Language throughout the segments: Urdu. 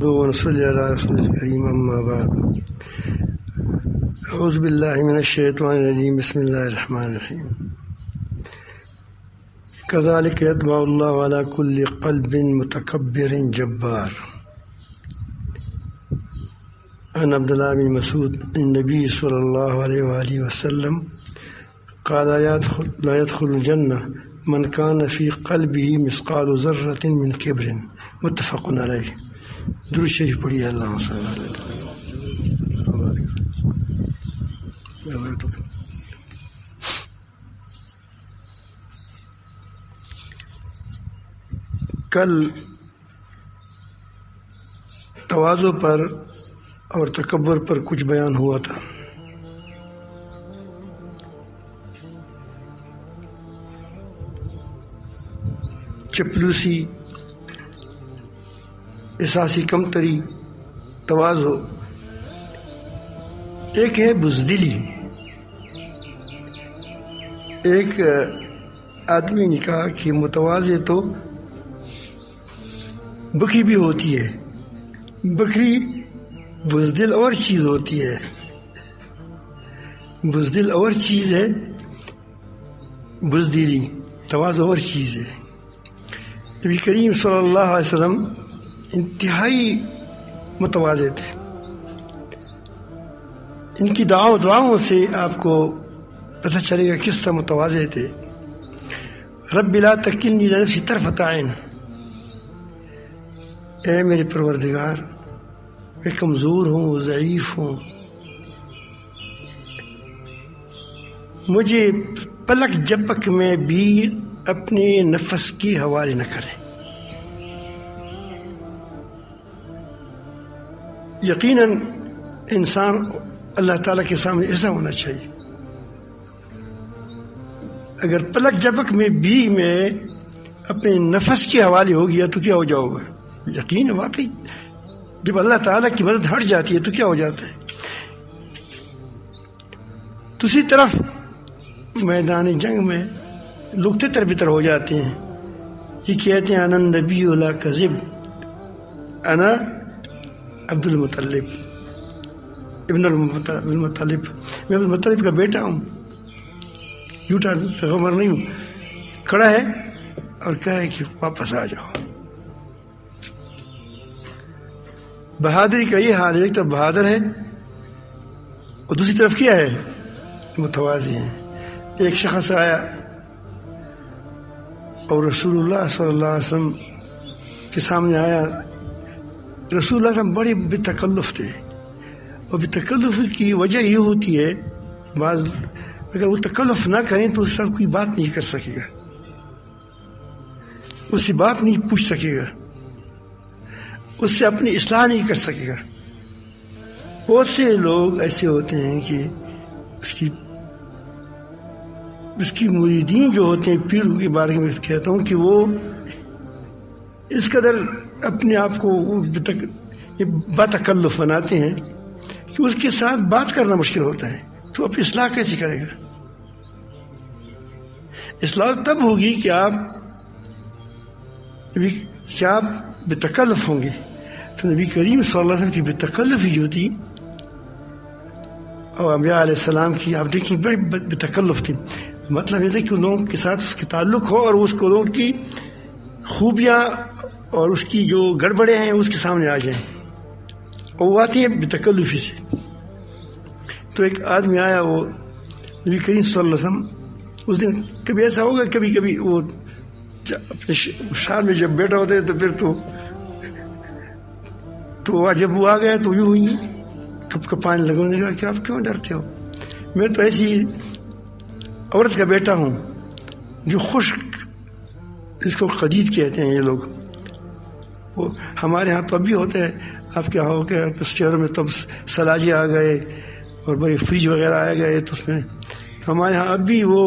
نحمده ونصلي على رسوله الكريم أما بعد أعوذ بالله من الشيطان الرجيم بسم الله الرحمن الرحيم كذلك يطبع الله على كل قلب متكبر جبار. عن عبد الله بن مسعود النبي صلى الله عليه وآله وسلم قال لا يدخل الجنة من كان في قلبه مثقال ذرة من كبر. متفق علیہ. درود شریف پڑھیے. اللہم صلی اللہ علیہ وسلم. کل تواضع پر اور تکبر پر کچھ بیان ہوا تھا. چپلوسی، احساسی کمتری، تواضع. ایک ہے بزدلی. ایک آدمی نے کہا کہ متواضع تو بکری بھی ہوتی ہے، بکری بزدل اور چیز ہوتی ہے. بزدل اور چیز ہے، بزدلی تواضع اور چیز ہے. نبی کریم صلی اللہ علیہ وسلم انتہائی متواضع تھے. ان کی دعاؤں سے آپ کو پتہ چلے گا کس طرح متواضع تھے. رب لا تکلنی الی نفسی طرفۃ عین. اے میرے پروردگار، میں کمزور ہوں، ضعیف ہوں، مجھے پلک جھپک میں بھی اپنے نفس کے حوالے نہ کریں. یقیناً انسان اللہ تعالیٰ کے سامنے ایسا ہونا چاہیے. اگر پلک جھپک میں بھی میں اپنے نفس کے حوالے ہو گیا تو کیا ہو جاؤ گا؟ یقین ہے واقعی جب اللہ تعالیٰ کی مدد ہٹ جاتی ہے تو کیا ہو جاتا ہے. دوسری طرف میدان جنگ میں لوگ تتر بتر ہو جاتے ہیں. یہ کہتے ہیں انا نبی لا کذب، انا عبد المطلب ابن المطلب، میں عبد المطلب کا بیٹا ہوں، جھوٹا پیغمبر نہیں ہوں. کھڑا ہے اور کہا کہ واپس آ جاؤ. بہادری کا یہ حال ہے، ایک طرف بہادر ہے اور دوسری طرف کیا ہے؟ متواضع ہے. ایک شخص آیا اور رسول اللہ صلی اللہ علیہ وسلم کے سامنے آیا. رسول اللہ صلی اللہ علیہ وسلم بڑے بے تکلف تھے، اور بے تکلف کی وجہ یہ ہوتی ہے بعض اگر وہ تکلف نہ کریں تو اس کے ساتھ کوئی بات نہیں کر سکے گا، اس سے بات نہیں پوچھ سکے گا، اس سے اپنی اصلاح نہیں کر سکے گا. بہت سے لوگ ایسے ہوتے ہیں کہ اس کی مریدین جو ہوتے ہیں، پیروں کے بارے میں کہتا ہوں کہ وہ اس قدر اپنے آپ کو باتکلف بناتے ہیں کہ اس کے ساتھ بات کرنا مشکل ہوتا ہے. تو اپنی اصلاح کیسے کرے گا؟ اصلاح تب ہوگی کہ آپ بے تکلف ہوں گے. تو نبی کریم صلی اللہ علیہ وسلم کی بے تکلفی جو تھی اور انبیاء علیہ السلام کی آپ دیکھیں بڑی بے تکلف تھی. مطلب یہ تھا کہ ان لوگوں کے ساتھ اس کے تعلق ہو اور اس کو لوگوں کی خوبیاں اور اس کی جو گڑبڑیں ہیں اس کے سامنے آ جائیں، اور وہ آتی ہیں بے تکلفی سے. تو ایک آدمی آیا، وہ نبی کریم صلی اللہ علیہ وسلم اس دن کبھی ایسا ہوگا، کبھی کبھی وہ اپنے شان میں جب بیٹھا ہوتا ہے تو پھر تو جب وہ آ گیا تو یوں ہوئی کپ کپانے لگانے کا کہ آپ کیوں ڈرتے ہو؟ میں تو ایسی عورت کا بیٹا ہوں جو خشک، اس کو خدید کہتے ہیں یہ لوگ. وہ ہمارے ہاں تو اب بھی ہوتا ہے، آپ کے ہاں کے شہروں میں تو سلاجے آ گئے اور بڑے فریج وغیرہ آ گئے، تو اس میں ہمارے ہاں اب بھی وہ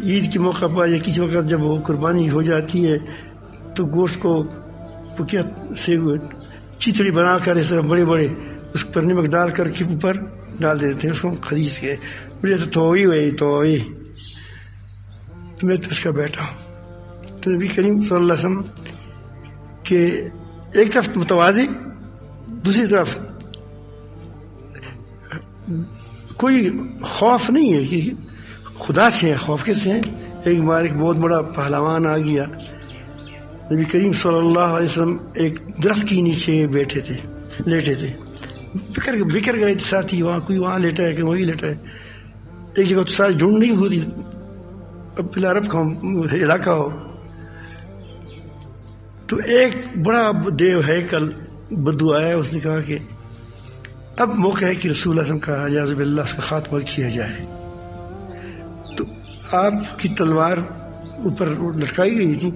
عید کے موقع پر یا کسی وقت جب وہ قربانی ہو جاتی ہے تو گوشت کو کیا سے چیتڑی بنا کر اس طرح بڑے بڑے اس پر نمک ڈال کر کے اوپر ڈال دیتے ہیں، اس کو خرید کے. مجھے تو توئی تو میں تو اس کا بیٹا ہوں. تو نبی کریم صلی اللہ علیہ وسلم کے ایک طرف متواضع، دوسری طرف کوئی خوف نہیں ہے کہ خدا سے ہے، خوف کس سے ہے؟ ایک بار ایک بہت بڑا پہلوان آ گیا، نبی کریم صلی اللہ علیہ وسلم ایک درخت کے نیچے بیٹھے تھے، لیٹے تھے، بکر گئے ساتھی، وہاں کوئی وہاں لیٹا ہے کہ وہی لیٹا ہے، ایک جگہ تو ساری جھنڈ نہیں ہو رہی، اب عرب کا علاقہ ہو تو ایک بڑا دیو ہیکل بدو آیا، اس نے کہا کہ اب موقع ہے کہ رسول اللہ صلی اللہ علیہ وسلم کا اعوذ باللہ اس کا خاتمہ کیا جائے. تو آپ کی تلوار اوپر لٹکائی گئی تھی،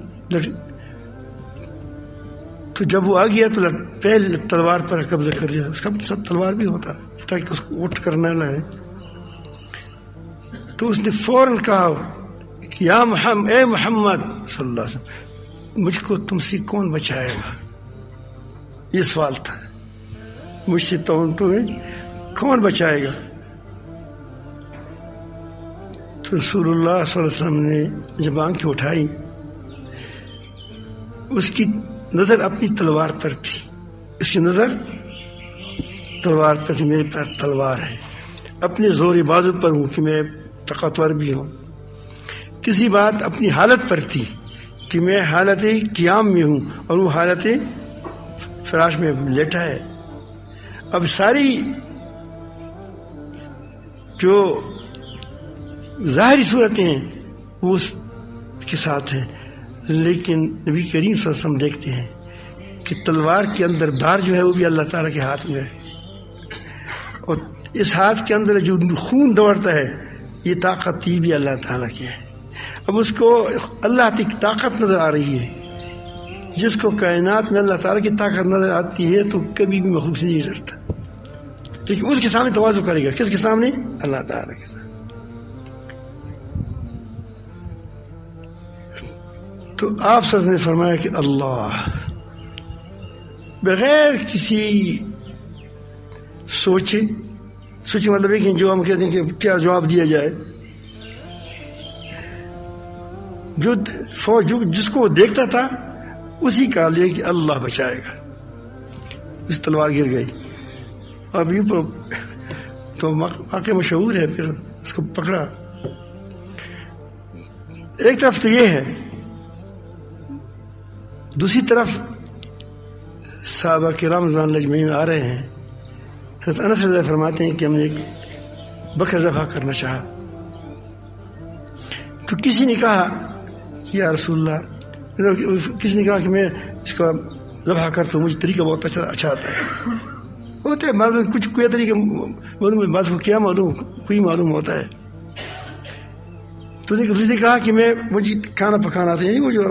تو جب وہ آ گیا تو پہلے تلوار پر قبضہ کر دیا. اس کا سب تلوار بھی ہوتا تاکہ اس کو اٹھ کر نہ لائے. تو اس نے فوراً کہا کہ یا محمد، اے محمد صلی اللہ علیہ وسلم، مجھ کو تم سے کون بچائے گا؟ یہ سوال تھا، مجھ سے تمہیں کون بچائے گا؟ تو رسول اللہ صلی اللہ علیہ وسلم نے جب آنکھیں اٹھائی، اس کی نظر اپنی تلوار پر تھی، اس کی نظر تلوار پر تھی. میرے پاس تلوار ہے، اپنے زور بازو پر ہوں کہ میں طاقتور بھی ہوں. تیسری بات اپنی حالت پر تھی کہ میں حالت قیام میں ہوں اور وہ حالت فراش میں لیٹا ہے. اب ساری جو ظاہری صورتیں ہیں وہ اس کے ساتھ ہیں، لیکن نبی کریم صلی اللہ علیہ وسلم دیکھتے ہیں کہ تلوار کے اندر دھار جو ہے وہ بھی اللہ تعالیٰ کے ہاتھ میں ہے، اور اس ہاتھ کے اندر جو خون دوڑتا ہے یہ طاقت یہ بھی اللہ تعالیٰ کی ہے. اب اس کو اللہ کی طاقت نظر آ رہی ہے. جس کو کائنات میں اللہ تعالیٰ کی طاقت نظر آتی ہے تو کبھی بھی مخلوق سے نہیں ڈرتا، لیکن اس کے سامنے تواضع کرے گا. کس کے سامنے؟ اللہ تعالیٰ کے سامنے. تو آپ سب نے فرمایا کہ اللہ، بغیر کسی سوچے مطلب ہے کہ جو ہم کہتے ہیں کہ کیا جواب دیا جائے، جو جس کو وہ دیکھتا تھا اسی کا لے کہ اللہ بچائے گا. اس تلوار گر گئی. اب یوں تو واقع مشہور ہے، پھر اس کو پکڑا. ایک طرف تو یہ ہے، دوسری طرف صحابہ کرام رضوان اللہ اجمعین آ رہے ہیں. حضرت انس رضی اللہ فرماتے ہیں کہ ہم نے ایک بکر ذبح کرنا چاہا تو کسی نے کہا یا رسول اللہ، کسی نے کہا کہ میں اس کا ذبح کرتا ہوں، مجھے طریقہ بہت اچھا آتا ہے. ہوتا ہے معلوم کچھ کوئی طریقہ معلوم، بعض کو کیا معلوم، کوئی معلوم ہوتا ہے. تو کسی نے کہا کہ مجھے کھانا پکانا آتا ہے، یعنی وہ جو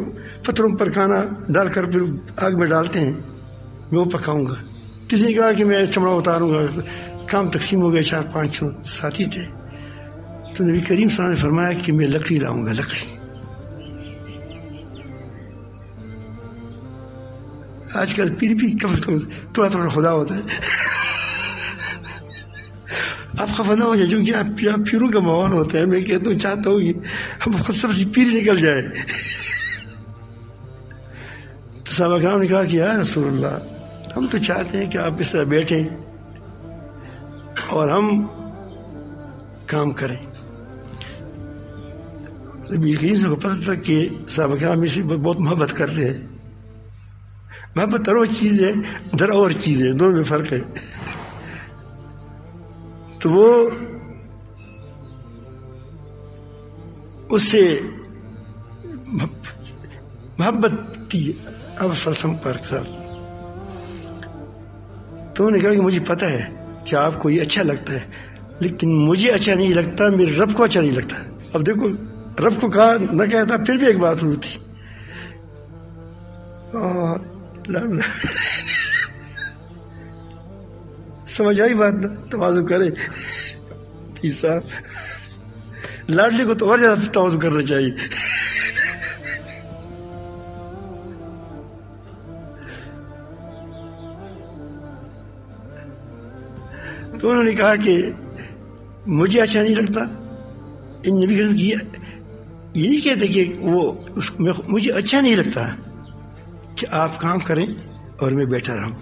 پتھروں پر کھانا ڈال کر پھر آگ میں ڈالتے ہیں میں وہ پکاؤں گا. کسی نے کہا کہ میں چمڑا اتاروں گا. کام تقسیم ہو گئے، 4-5 ساتھی تھے. تو نبی کریم صلی اللہ علیہ وسلم نے فرمایا کہ میں لکڑی لاؤں گا. لکڑی آج کل پیر بھی کم سے کم تھوڑا خدا ہوتا ہے. آپ خفا نہ ہو جائے، جو کہ آپ پیروں کا ماحول ہوتا ہے. میں کہتا ہوں، چاہتا ہوں کہ ہم خود سب سے پیر نکل جائے. تو صحابہ کرام نے کہا کہ یا رسول اللہ، ہم تو چاہتے ہیں کہ آپ اس طرح بیٹھیں اور ہم کام کریں. نبی کریم صلی اللہ علیہ وسلم کو پتہ تھا کہ صحابہ کرام اس سے بہت محبت کرتے ہیں. محبت اور چیز ہے، در اور چیز ہے، دونوں میں فرق ہے. تو وہ اس سے محبت کی اب فلسفہ پر ساتھ. تو انہوں نے کہا کہ مجھے پتہ ہے کہ آپ کو یہ اچھا لگتا ہے، لیکن مجھے اچھا نہیں لگتا، میرے رب کو اچھا نہیں لگتا. اب دیکھو، رب کو کہا نہ کہتا پھر بھی ایک بات ہوتی. سمجھ آئی بات؟ تواضع کرے پیر صاحب. لاڈلی کو تو اور زیادہ تواضع کرنا چاہیے. تو انہوں نے کہا کہ مجھے اچھا نہیں لگتا. ان نبی یہ نہیں کہتے کہ وہ مجھے اچھا نہیں لگتا کہ آپ کام کریں اور میں بیٹھا رہوں.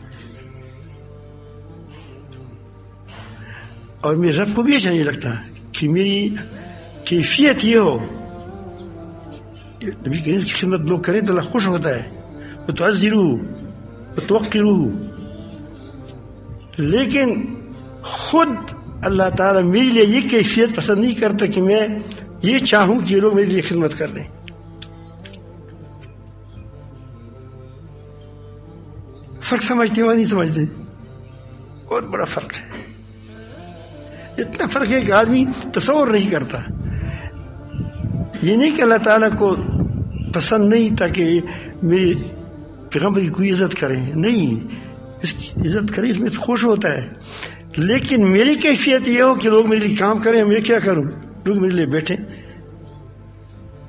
اور میرے رب کو بھی اچھا نہیں لگتا کہ میری کیفیت یہ ہو. نبی کریم کی خدمت لوگ کریں تو اللہ خوش ہوتا ہے. وتعزروه وتوقروه. لیکن خود اللہ تعالیٰ میرے لیے یہ کیفیت پسند نہیں کرتا کہ میں یہ چاہوں کہ لوگ میرے لیے خدمت کر لیں. فرق سمجھتے ہو نہیں سمجھتے؟ بہت بڑا فرق ہے. اتنا فرق ہے کہ آدمی تصور نہیں کرتا. یہ نہیں کہ اللہ تعالیٰ کو پسند نہیں تاکہ میری پیغمبر کی کوئی عزت کرے. نہیں، اس کی عزت کرے، اس میں خوش ہوتا ہے. لیکن میری کیفیت یہ ہو کہ لوگ میرے لیے کام کریں، میں کیا کروں؟ لوگ میرے لیے بیٹھیں.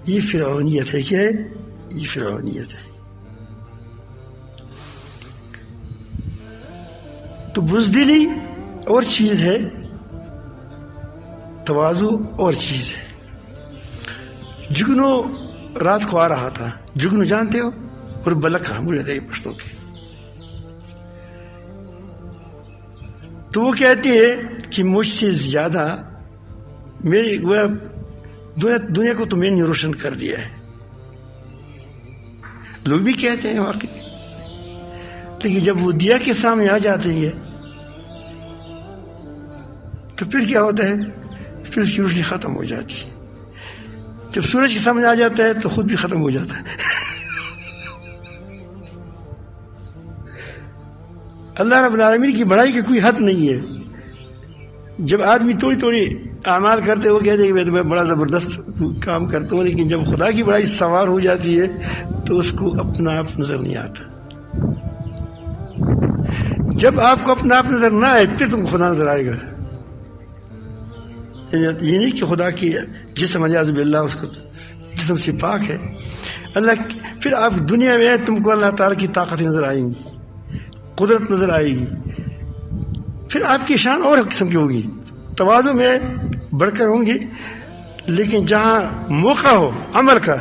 یہ فرعونیت ہے. کیا ہے یہ؟ فرعونیت ہے. تو بزدلی اور چیز ہے، تواضع اور چیز ہے. جگنو رات کو آ رہا تھا. جگنو جانتے ہو؟ اور بلکہ مجھے تھے پشتوں کے. تو وہ کہتی ہے کہ مجھ سے زیادہ میری دنیا کو تو میں نے روشن کر دیا ہے. لوگ بھی کہتے ہیں واقعی. لیکن جب وہ دیا کے سامنے آ جاتے ہیں تو پھر کیا ہوتا ہے؟ پھر اس کی روشنی ختم ہو جاتی ہے. جب سورج کے سامنے آ جاتا ہے تو خود بھی ختم ہو جاتا ہے. اللہ رب العالمین کی بڑائی کی کوئی حد نہیں ہے. جب آدمی تھوڑی اعمال کرتے وہ کہتے ہیں کہ میں بڑا زبردست کام کرتا ہوں، لیکن جب خدا کی بڑائی سوار ہو جاتی ہے تو اس کو اپنا آپ نظر نہیں آتا. جب آپ کو اپنا آپ نظر نہ آئے پھر تم کو خدا نظر آئے گا. یہ نہیں کہ خدا کی جسم اعوذ باللہ اس کو جسم سے پاک ہے اللہ. پھر آپ دنیا میں تم کو اللہ تعالیٰ کی طاقت نظر آئیں گی، قدرت نظر آئے گی. پھر آپ کی شان اور قسم کی ہوگی، تواضع میں بڑھ کر ہوں گی. لیکن جہاں موقع ہو عمل کا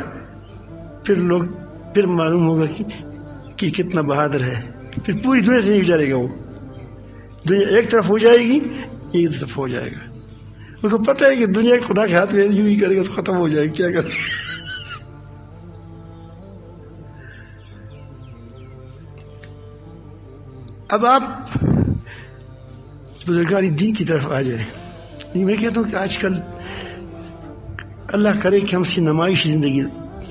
پھر معلوم ہوگا کہ کتنا بہادر ہے. پھر پوری دنیا سے نہیں ڈرے گا. وہ دنیا ایک طرف ہو جائے گی، ایک طرف ہو جائے گا. اس کو پتہ ہے کہ دنیا خدا کے ہاتھ میں یوں ہی کرے گا تو ختم ہو جائے گی. کیا کرے؟ اب آپ بزرگان دین کی طرف آ جائیں. میں کہتا ہوں کہ آج کل اللہ کرے کہ ہم سے نمائشی زندگی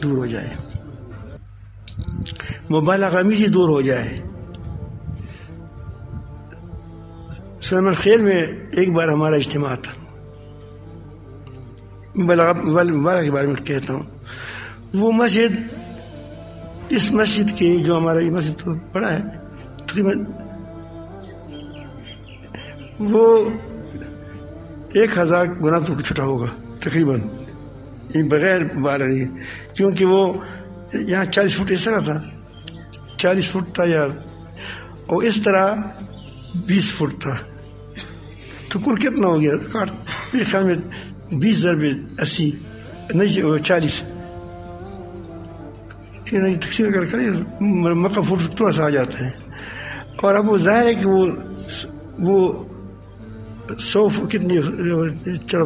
دور ہو جائے، مبالغہ آمیزی دور ہو جائے. سلیمان خیل میں ایک بار ہمارا اجتماع تھا. مبالغہ کے بارے میں کہتا ہوں. وہ مسجد، اس مسجد کے جو ہمارا یہ مسجد تو بڑا ہے، تقریباً وہ 1000 گنا تو چھٹا ہوگا تقریباً، بغیر بالغ. کیونکہ وہ یہاں 40 فٹ اس طرح تھا، 40 فٹ تھا یار، اور اس طرح 20 فٹ تھا. تو کل کتنا ہو گیا؟ میرے خیال میں 20 ضرب 80 نہیں 40 تقسیم کر مکہ فٹ تھوڑا سا آ جاتا ہے. اور اب وہ ظاہر ہے کہ وہ 100 کتنی چلو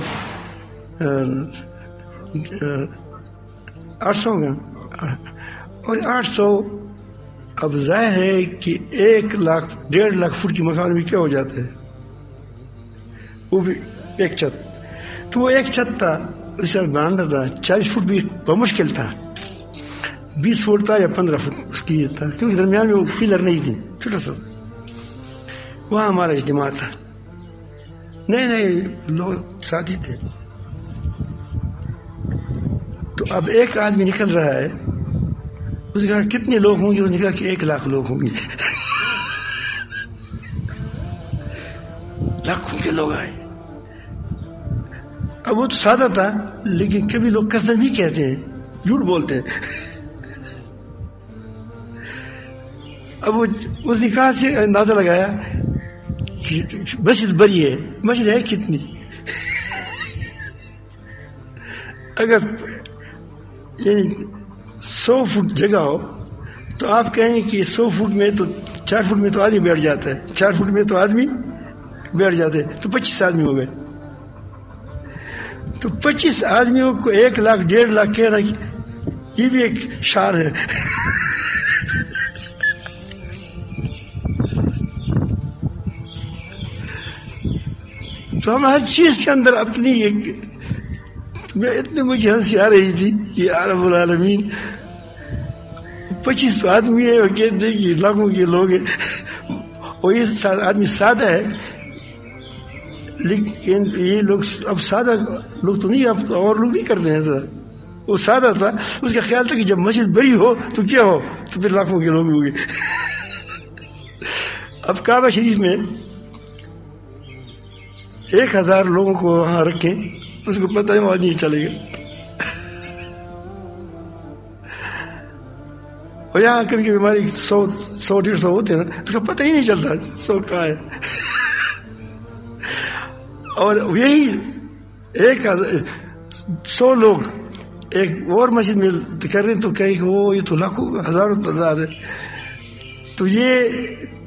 800 ہوگا. اور 800 اب ظاہر ہے کہ 1 لاکھ 1.5 لاکھ فٹ کی مکان میں کیا ہو جاتا ہے؟ وہ بھی ایک چھت. تو وہ ایک چھت تھا، اس کا بنانا تھا 40 فٹ بھی بمشکل تھا، 20 فٹ تھا یا 15 فٹ اس کی تھا، کیونکہ درمیان میں وہ پلر نہیں تھی، چھوٹا سا. وہاں ہمارا اجتماع تھا. نئے لوگ ساتھی تھے. تو اب ایک آدمی نکل رہا ہے، اس نے کہا کتنے لوگ ہوں گے؟ اس نے کہا کہ 1 لاکھ لوگ ہوں گے. لاکھوں کے لوگ آئے. اب وہ تو سادہ تھا، لیکن کبھی لوگ قصدن بھی کہتے ہیں، جھوٹ بولتے ہیں. اب وہ اس نے کہا سے اندازہ لگایا کہ مسجد بڑی ہے. مسجد ہے کتنی؟ اگر یعنی 100 فٹ جگہ ہو تو آپ کہیں کہ 100 فٹ میں تو 4 فٹ میں تو آدمی بیٹھ جاتا ہے، 4 فٹ میں تو آدمی بیٹھ جاتے، تو 25 آدمی ہو گئے. تو 25 آدمیوں کو 1 لاکھ 1.5 لاکھ کہنا، یہ بھی ایک شعر ہے. تو ہم ہر چیز کے اندر اپنی ایک، میں اتنے مجھے ہنسی آ رہی تھی کہ یا رب العالمین 25 آدمی ہے اور کہتے ہیں کہ لاکھوں کے لوگ ہیں، اور یہ آدمی سادہ ہے. لیکن یہ لوگ اب سادہ لوگ تو نہیں، اب اور لوگ نہیں کرتے ہیں سر. وہ سادہ تھا، اس کا خیال تھا کہ جب مسجد بڑی ہو تو کیا ہو، تو پھر لاکھوں کے لوگ ہوں گے. اب کعبہ شریف میں 1000 لوگوں کو وہاں رکھیں، اس کو پتہ ہے وہاں نہیں چلے گا. اور یہاں کبھی کبھی ہماری 100-150 ہوتے ہیں نا، اس کا پتہ ہی نہیں چلتا 100 کہاں ہے. اور یہی 100 لوگ ایک اور مسجد میں کر رہے ہیں تو کہیں کہ وہ یہ تو لاکھوں ہزاروں تعداد ہے. تو یہ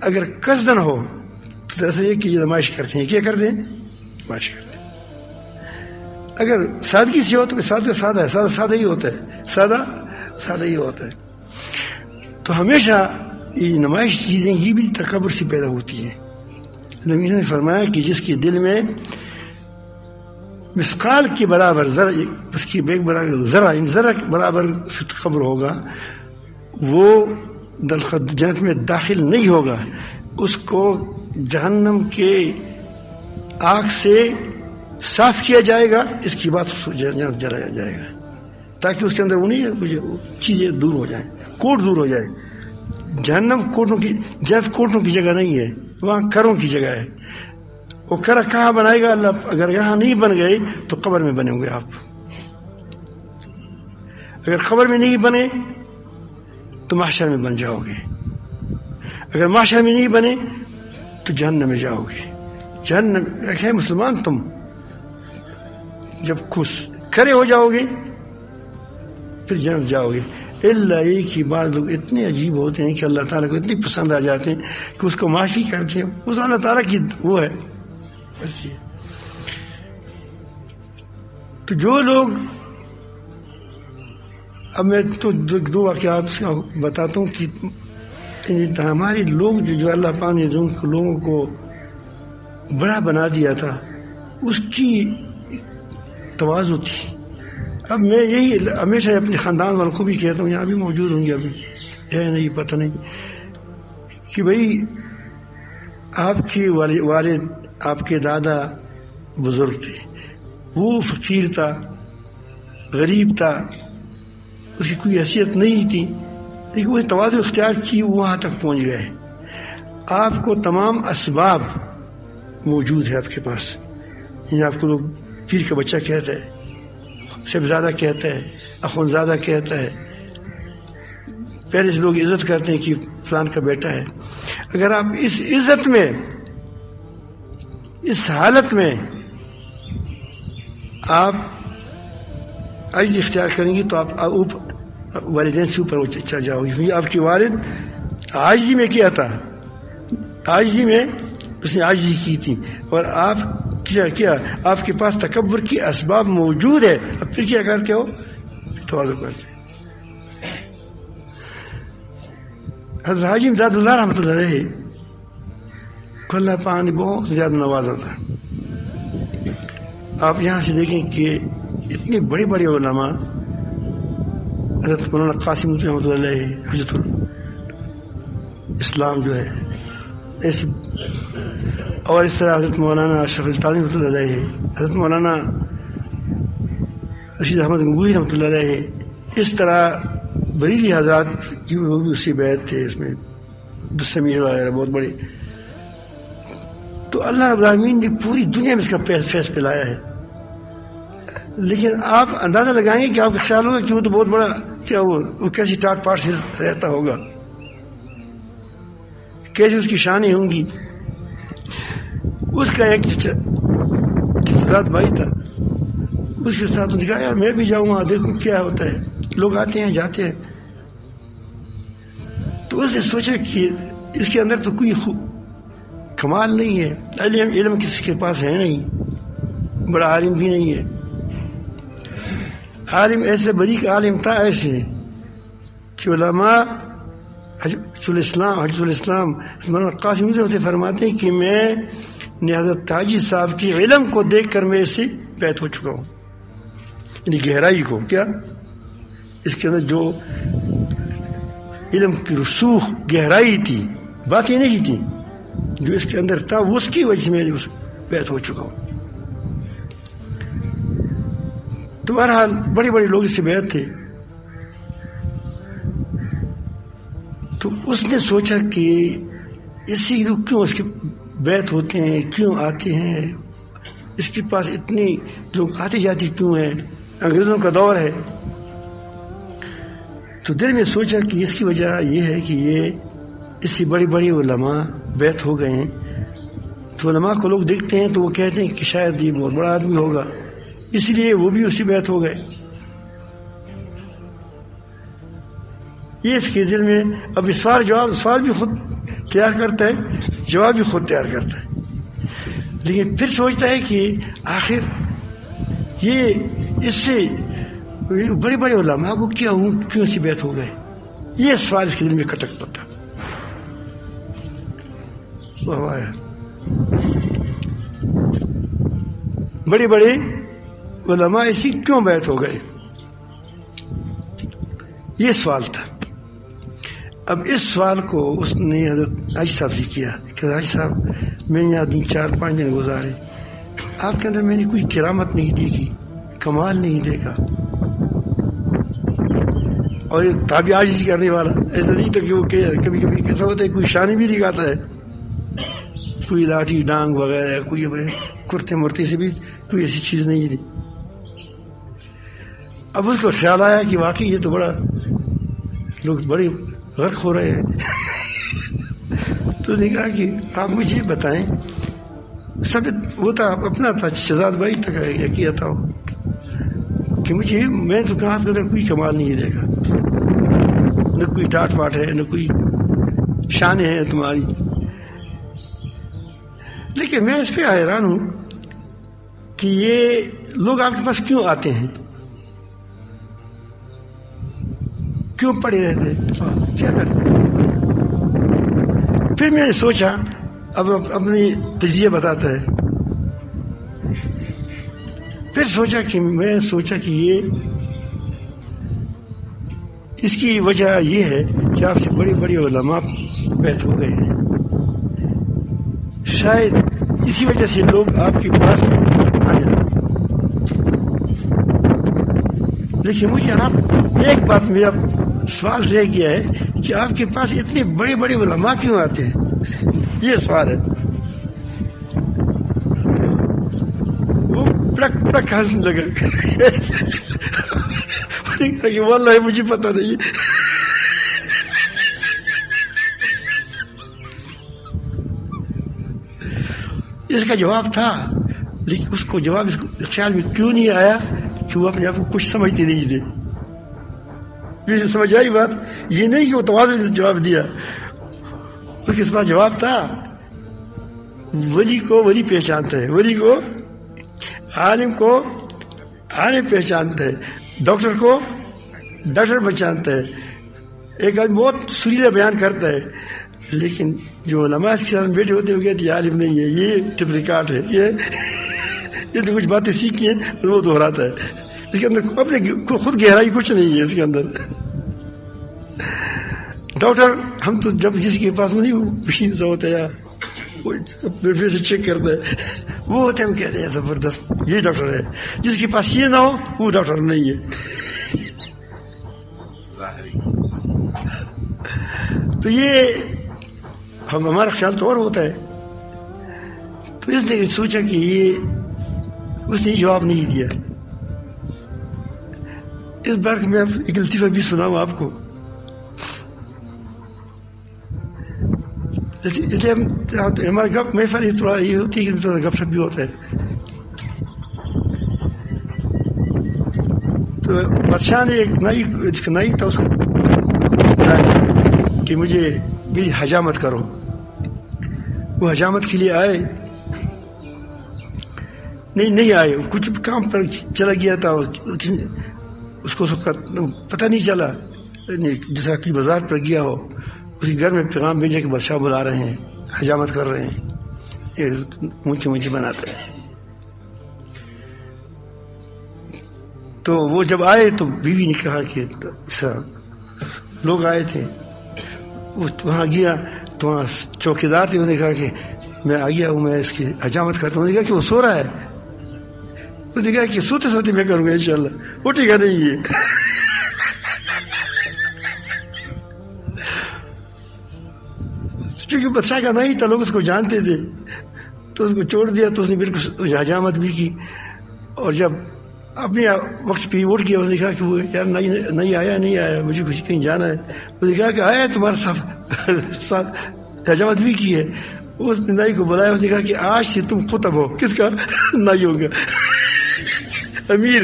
اگر قصدن ہو تو دراصل یہ کہ یہ نمائش کرتے ہیں. کیا کرتے ہیں؟ نمائش کرتے ہیں. اگر سادگی سے ہو تو سادہ ہے، سادہ ہی ہوتا ہے، سادہ ہی ہوتا ہے. تو ہمیشہ یہ نمائش چیزیں یہ بھی تکبر سے پیدا ہوتی ہیں. نبی نے فرمایا کہ جس کے دل میں مسقال کے برابر اس کی ایک برابر ذرا برابر سے تکبر ہوگا، وہ جنت میں داخل نہیں ہوگا. اس کو جہنم کے آگ سے صاف کیا جائے گا، اس کی بات جنت جلایا جائے گا، تاکہ اس کے اندر وہ نہیں چیزیں دور ہو جائیں، کوٹ دور ہو جائے. جہنم جنت کوٹوں کی جگہ نہیں ہے، وہاں کروں کی جگہ ہے. وہ کرا کہاں بنائے گا اللہ؟ اگر یہاں نہیں بن گئے تو قبر میں بنے گے آپ. اگر قبر میں نہیں بنے تو محشر میں بن جاؤ گے. اگر محشر میں نہیں بنے تو جہنم میں جاؤ گے. جہنم ہے مسلمان، تم جب کھڑے ہو جاؤ گے پھر جنت جاؤ گے. اللہ یہ کہ بعض لوگ اتنے عجیب ہوتے ہیں کہ اللہ تعالیٰ کو اتنی پسند آ جاتے ہیں کہ اس کو معافی کرتے ہیں. اس اللہ تعالیٰ کی وہ ہے. تو جو لوگ، اب میں تو 2 واقعات بتاتا ہوں کہ ہمارے لوگ جو اللہ پاک نے جو لوگوں کو بڑا بنا دیا تھا، اس کی تواضع تھی. اب میں یہی ہمیشہ اپنے خاندان والوں کو بھی کہتا ہوں، یہاں بھی موجود ہوں گے، ابھی ہے نہیں پتہ نہیں، کہ بھائی آپ کے والد، آپ کے دادا بزرگ تھے، وہ فقیر تھا، غریب تھا، اس کی کوئی حیثیت نہیں تھی، لیکن وہ تواضع اختیار کی، وہاں تک پہنچ گئے. آپ کو تمام اسباب موجود ہے آپ کے پاس. یعنی آپ کو لوگ پیر کا بچہ کہتا ہے، صاحبزادہ کہتا ہے، اخوندزادہ کہتا ہے، پہلے سے لوگ عزت کرتے ہیں کہ فلان کا بیٹا ہے. اگر آپ اس عزت میں، اس حالت میں آپ عجز اختیار کریں گے تو آپ والدین سے اوپر چڑھ جاؤ گے. کیونکہ آپ کے والد عاجزی میں کیا تھا، عاجزی میں اس نے عاجزی کی تھی، اور آپ کیا آپ کے پاس تکبر کی اسباب موجود ہے. اب پھر کیا کرتے ہو؟ تواضع کرتے. حضرت حاجی امداد اللہ رحمۃ اللہ علیہ کو اللہ پاک نے بہت زیادہ نوازا تھا. آپ یہاں سے دیکھیں کہ اتنے بڑے بڑے علماء، حضرت مولانا قاسم رحمۃ اللہ علیہ حجت الاسلام جو ہے ایسے، اور اس طرح حضرت مولانا اشرف التعلیم رحمۃ اللہ علیہ، حضرت مولانا رشید احمد گنگوہی رحمۃ اللہ علیہ، اس طرح بریلی حضرات کی وہ بھی اسی بیعت تھے، اس میں دسمی وغیرہ بہت بڑے. تو اللہ رب العالمین نے پوری دنیا میں اس کا فیض پلایا ہے. لیکن آپ اندازہ لگائیں گے کہ آپ کا خیال ہوگا کہ وہ تو بہت بڑا، کیا وہ کیسی ٹاٹ پاٹ سے رہتا ہوگا، کیسی اس کی شانیں ہوں گی. اس کا ایک چچزاد بھائی تھا، اس کے ساتھ نے کہا یار میں بھی جاؤں وہاں دیکھوں کیا ہوتا ہے. لوگ آتے ہیں جاتے ہیں. تو اس نے سوچا کہ اس کے اندر تو کوئی کمال نہیں ہے. علم کسی کے پاس ہے نہیں, بڑا عالم بھی نہیں ہے. عالم ایسے بریک عالم تھا ایسے کہ علماء حجۃ الاسلام مولانا قاسم سے فرماتے ہیں کہ میں نے حضرت حاجی صاحب کے علم کو دیکھ کر میں اس سے بیعت ہو چکا ہوں. یعنی گہرائی کو, کیا اس کے اندر جو علم کی رسوخ گہرائی تھی, باقی نہیں تھی, جو اس کے اندر تھا وہ اس کی وجہ سے میں بیعت ہو چکا ہوں. تو بہرحال بڑے بڑے لوگ اس سے بیعت تھے. تو اس نے سوچا کہ اسی لوگ کیوں اس کے بیعت ہوتے ہیں, کیوں آتے ہیں, اس کے پاس اتنے لوگ آتے جاتے کیوں ہیں, انگریزوں کا دور ہے. تو دل میں سوچا کہ اس کی وجہ یہ ہے کہ یہ اس سے بڑے بڑے علماء بیعت ہو گئے ہیں. تو علماء کو لوگ دیکھتے ہیں تو وہ کہتے ہیں کہ شاید یہ بہت بڑا آدمی ہوگا, اس لیے وہ بھی اسی بیعت ہو گئے. یہ اس کے دل میں اب سوال بھی خود تیار کرتا ہے, جواب بھی خود تیار کرتا ہے. لیکن پھر سوچتا ہے کہ آخر یہ اس سے بڑے بڑے علماء کو کیوں سی بیعت ہو گئے. یہ سوال اس کے دل میں کٹکتا تھا. بڑے بڑے علماء اسی کیوں بیعت ہو گئے, یہ سوال تھا. اب اس سوال کو اس نے حضرت حاجی صاحب سے کیا کہ حاجی صاحب میں نے آدمی 4-5 دن گزارے, آپ کے اندر میں نے کوئی کرامت نہیں دیکھی, کمال نہیں دیکھا, اور تابع عاجزی کرنے والا ایسا نہیں تھا کہ وہ کبھی کبھی کیسا ہوتا ہے کوئی شانی بھی دکھاتا ہے, کوئی لاٹھی ڈانگ وغیرہ, کوئی کرتے مرتے سے بھی کوئی ایسی چیز نہیں تھی. اب اس کو خیال آیا کہ واقعی یہ تو بڑا لوگ بڑے غرق ہو رہے ہیں. تو نے کہا کہ آپ مجھے بتائیں, سب وہ تھا اپنا تھا, شہزاد بھائی تک کیا تھا کہ مجھے, میں تو کہا آپ کے اندر کوئی کمال نہیں دیکھا, نہ کوئی ٹاٹ پاٹ ہے, نہ کوئی شانیں ہیں تمہاری. لیکن میں اس پہ حیران ہوں کہ یہ لوگ آپ کے پاس کیوں آتے ہیں, کیوں پڑے رہتے, کیا کرتے. پھر میں نے سوچا, اب اپنی تجزیہ بتاتا ہے, پھر میں سوچا کہ یہ اس کی وجہ یہ ہے کہ آپ سے بڑے بڑے علماء بیعت ہو گئے ہیں. شاید اسی وجہ سے لوگ آپ کے پاس آنے لگے. لیکن مجھے آپ ایک بات, میرا سوال رہ گیا ہے کہ آپ کے پاس اتنے بڑے بڑے علماء کیوں آتے ہیں, یہ سوال ہے. وہ پڑک ہنسنے لگا کہ واللہ مجھے پتہ نہیں. اس کا جواب تھا, لیکن اس کو جواب اس خیال میں کیوں نہیں آیا کہ وہ اپنے آپ کو کچھ سمجھتے نہیں تھے. یہ سمجھ آئی بات, یہ نہیں کہ وہ تواضع نے جواب دیا, اس کے پاس جواب تھا. ولی کو ولی پہچانتا ہے, ولی کو, عالم کو عالم پہچانتا ہے, ڈاکٹر کو ڈاکٹر پہچانتا ہے. ایک آدمی بہت سریلا بیان کرتا ہے, لیکن جو علماء اس کے ساتھ بیٹھے ہوتے ہیں وہ کہتے ہیں عالم نہیں ہے, یہ ٹپریکاٹ ہے, یہ تو کچھ باتیں سیکھی ہیں اور وہ دہراتا ہے. اس کے اندر اپنے خود گہرائی کچھ نہیں ہے اس کے اندر. ڈاکٹر ہم تو جب جس کے پاس نہیں مشین سے ہوتا ہے, پھر سے چیک کرتا ہے, وہ ہوتے ہیں, ہم کہتے ہیں زبردست یہ ڈاکٹر ہے. جس کے پاس یہ نہ ہو وہ ڈاکٹر نہیں ہے. تو یہ ہمارا خیال تو اور ہوتا ہے. تو اس نے سوچا کہ یہ اس نے جواب نہیں دیا. اس بار میں ایک لطیفہ بھی سناؤں آپ کو, اس لیے ہمارا گپ محفل تھوڑا یہ ہوتی ہے کہ تھوڑا گپ شپ بھی ہوتا ہے. تو بادشاہ نے ایک نائی تھا اس کو کہ مجھے میری حجامت کرو. وہ حجامت کے لیے آئے, نہیں آئے, کچھ کام پر چلا گیا تھا, اس کو پتہ نہیں چلا, جیسا کہ بازار پر گیا ہو, اس کے گھر میں پیغام بھیجا کہ بادشاہ بلا رہے ہیں, حجامت کر رہے ہیں, مونچی بناتے ہیں. تو وہ جب آئے تو بیوی نے کہا کہ لوگ آئے تھے, وہاں گیا تو وہاں چوکیدار تھے, انہوں نے کہا کہ میں آ گیا ہوں, میں اس کی حجامت کرتا ہوں. انہوں نے کہا کہ وہ سو رہا ہے. انہوں نے کہا کہ سوتے سوتے میں کروں گا انشاءاللہ, اٹھے گا نہیں یہ. چونکہ بادشاہ کا نہیں تھا, لوگ اس کو جانتے تھے, تو اس کو چھوڑ دیا. تو اس نے بالکل حجامت بھی کی, اور جب اپنے وقت پہ اٹھ گیا, اس نے کہا کہ وہ یار نہیں آیا, مجھے کچھ کہیں جانا ہے. اس نے کہا کہ آیا تمہارا صاحب حجامت بھی کی ہے. اس نے نائی کو بلایا, اس نے کہا کہ آج سے تم قطب ہو. کس کا؟ نائی ہوگا, امیر.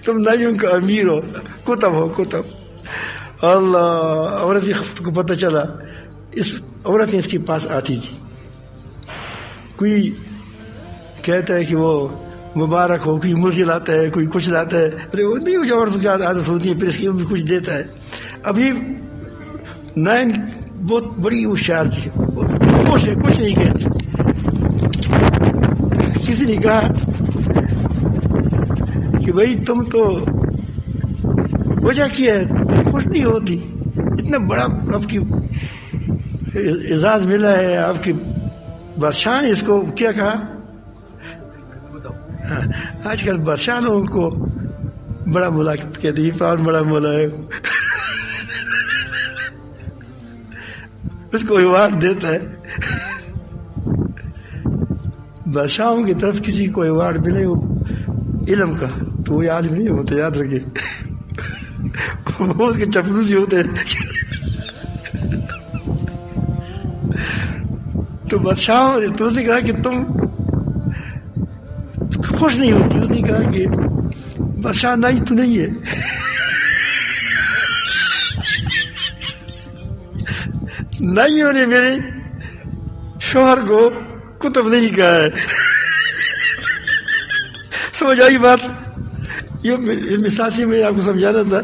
تم نائیوں کا امیر ہو, قطب ہو, قطب. اللہ, عورت کو پتہ چلا. اس عورت اس کے پاس آتی تھی, کوئی کہتا ہے کہ وہ مبارک ہو, کوئی مرغی لاتا ہے, کوئی کچھ لاتا ہے. وہ نہیں, جو عورت کی عادت ہوتی ہے, پھر اس کی بھی کچھ دیتا ہے. ابھی نائن بہت بڑی ہوشیار تھی, خاموش ہے, کچھ نہیں کہتی. کسی نے کہا کہ بھائی تم تو وجہ کیا ہے, خوش نہیں ہوتی, اتنا بڑا آپ کی اعزاز ملا ہے, آپ کی بادشاہ نے اس کو کیا کہا. آج کل بادشاہ لوگوں کو بڑا مولا کہتے ہیں, فلان بڑا مولا ہے, اس کو ایوارڈ دیتا ہے. بادشاہوں کی طرف کسی کو ایوارڈ ملے وہ علم کا, تو وہ عالم نہیں ہوتا, یاد رکھے. وہ اس کے چپلوسی ہوتے ہیں. تو بادشاہوں نے, تو اس نے کہا کہ تم خوش نہیں ہوتی. اس نے کہا کہ بادشاہ نہیں, تو نہیں ہے. نائیوں نے میرے شوہر کو کتب نہیں کہا ہے. سمجھ آئی بات؟ یہ مثال سے میں آپ کو سمجھانا تھا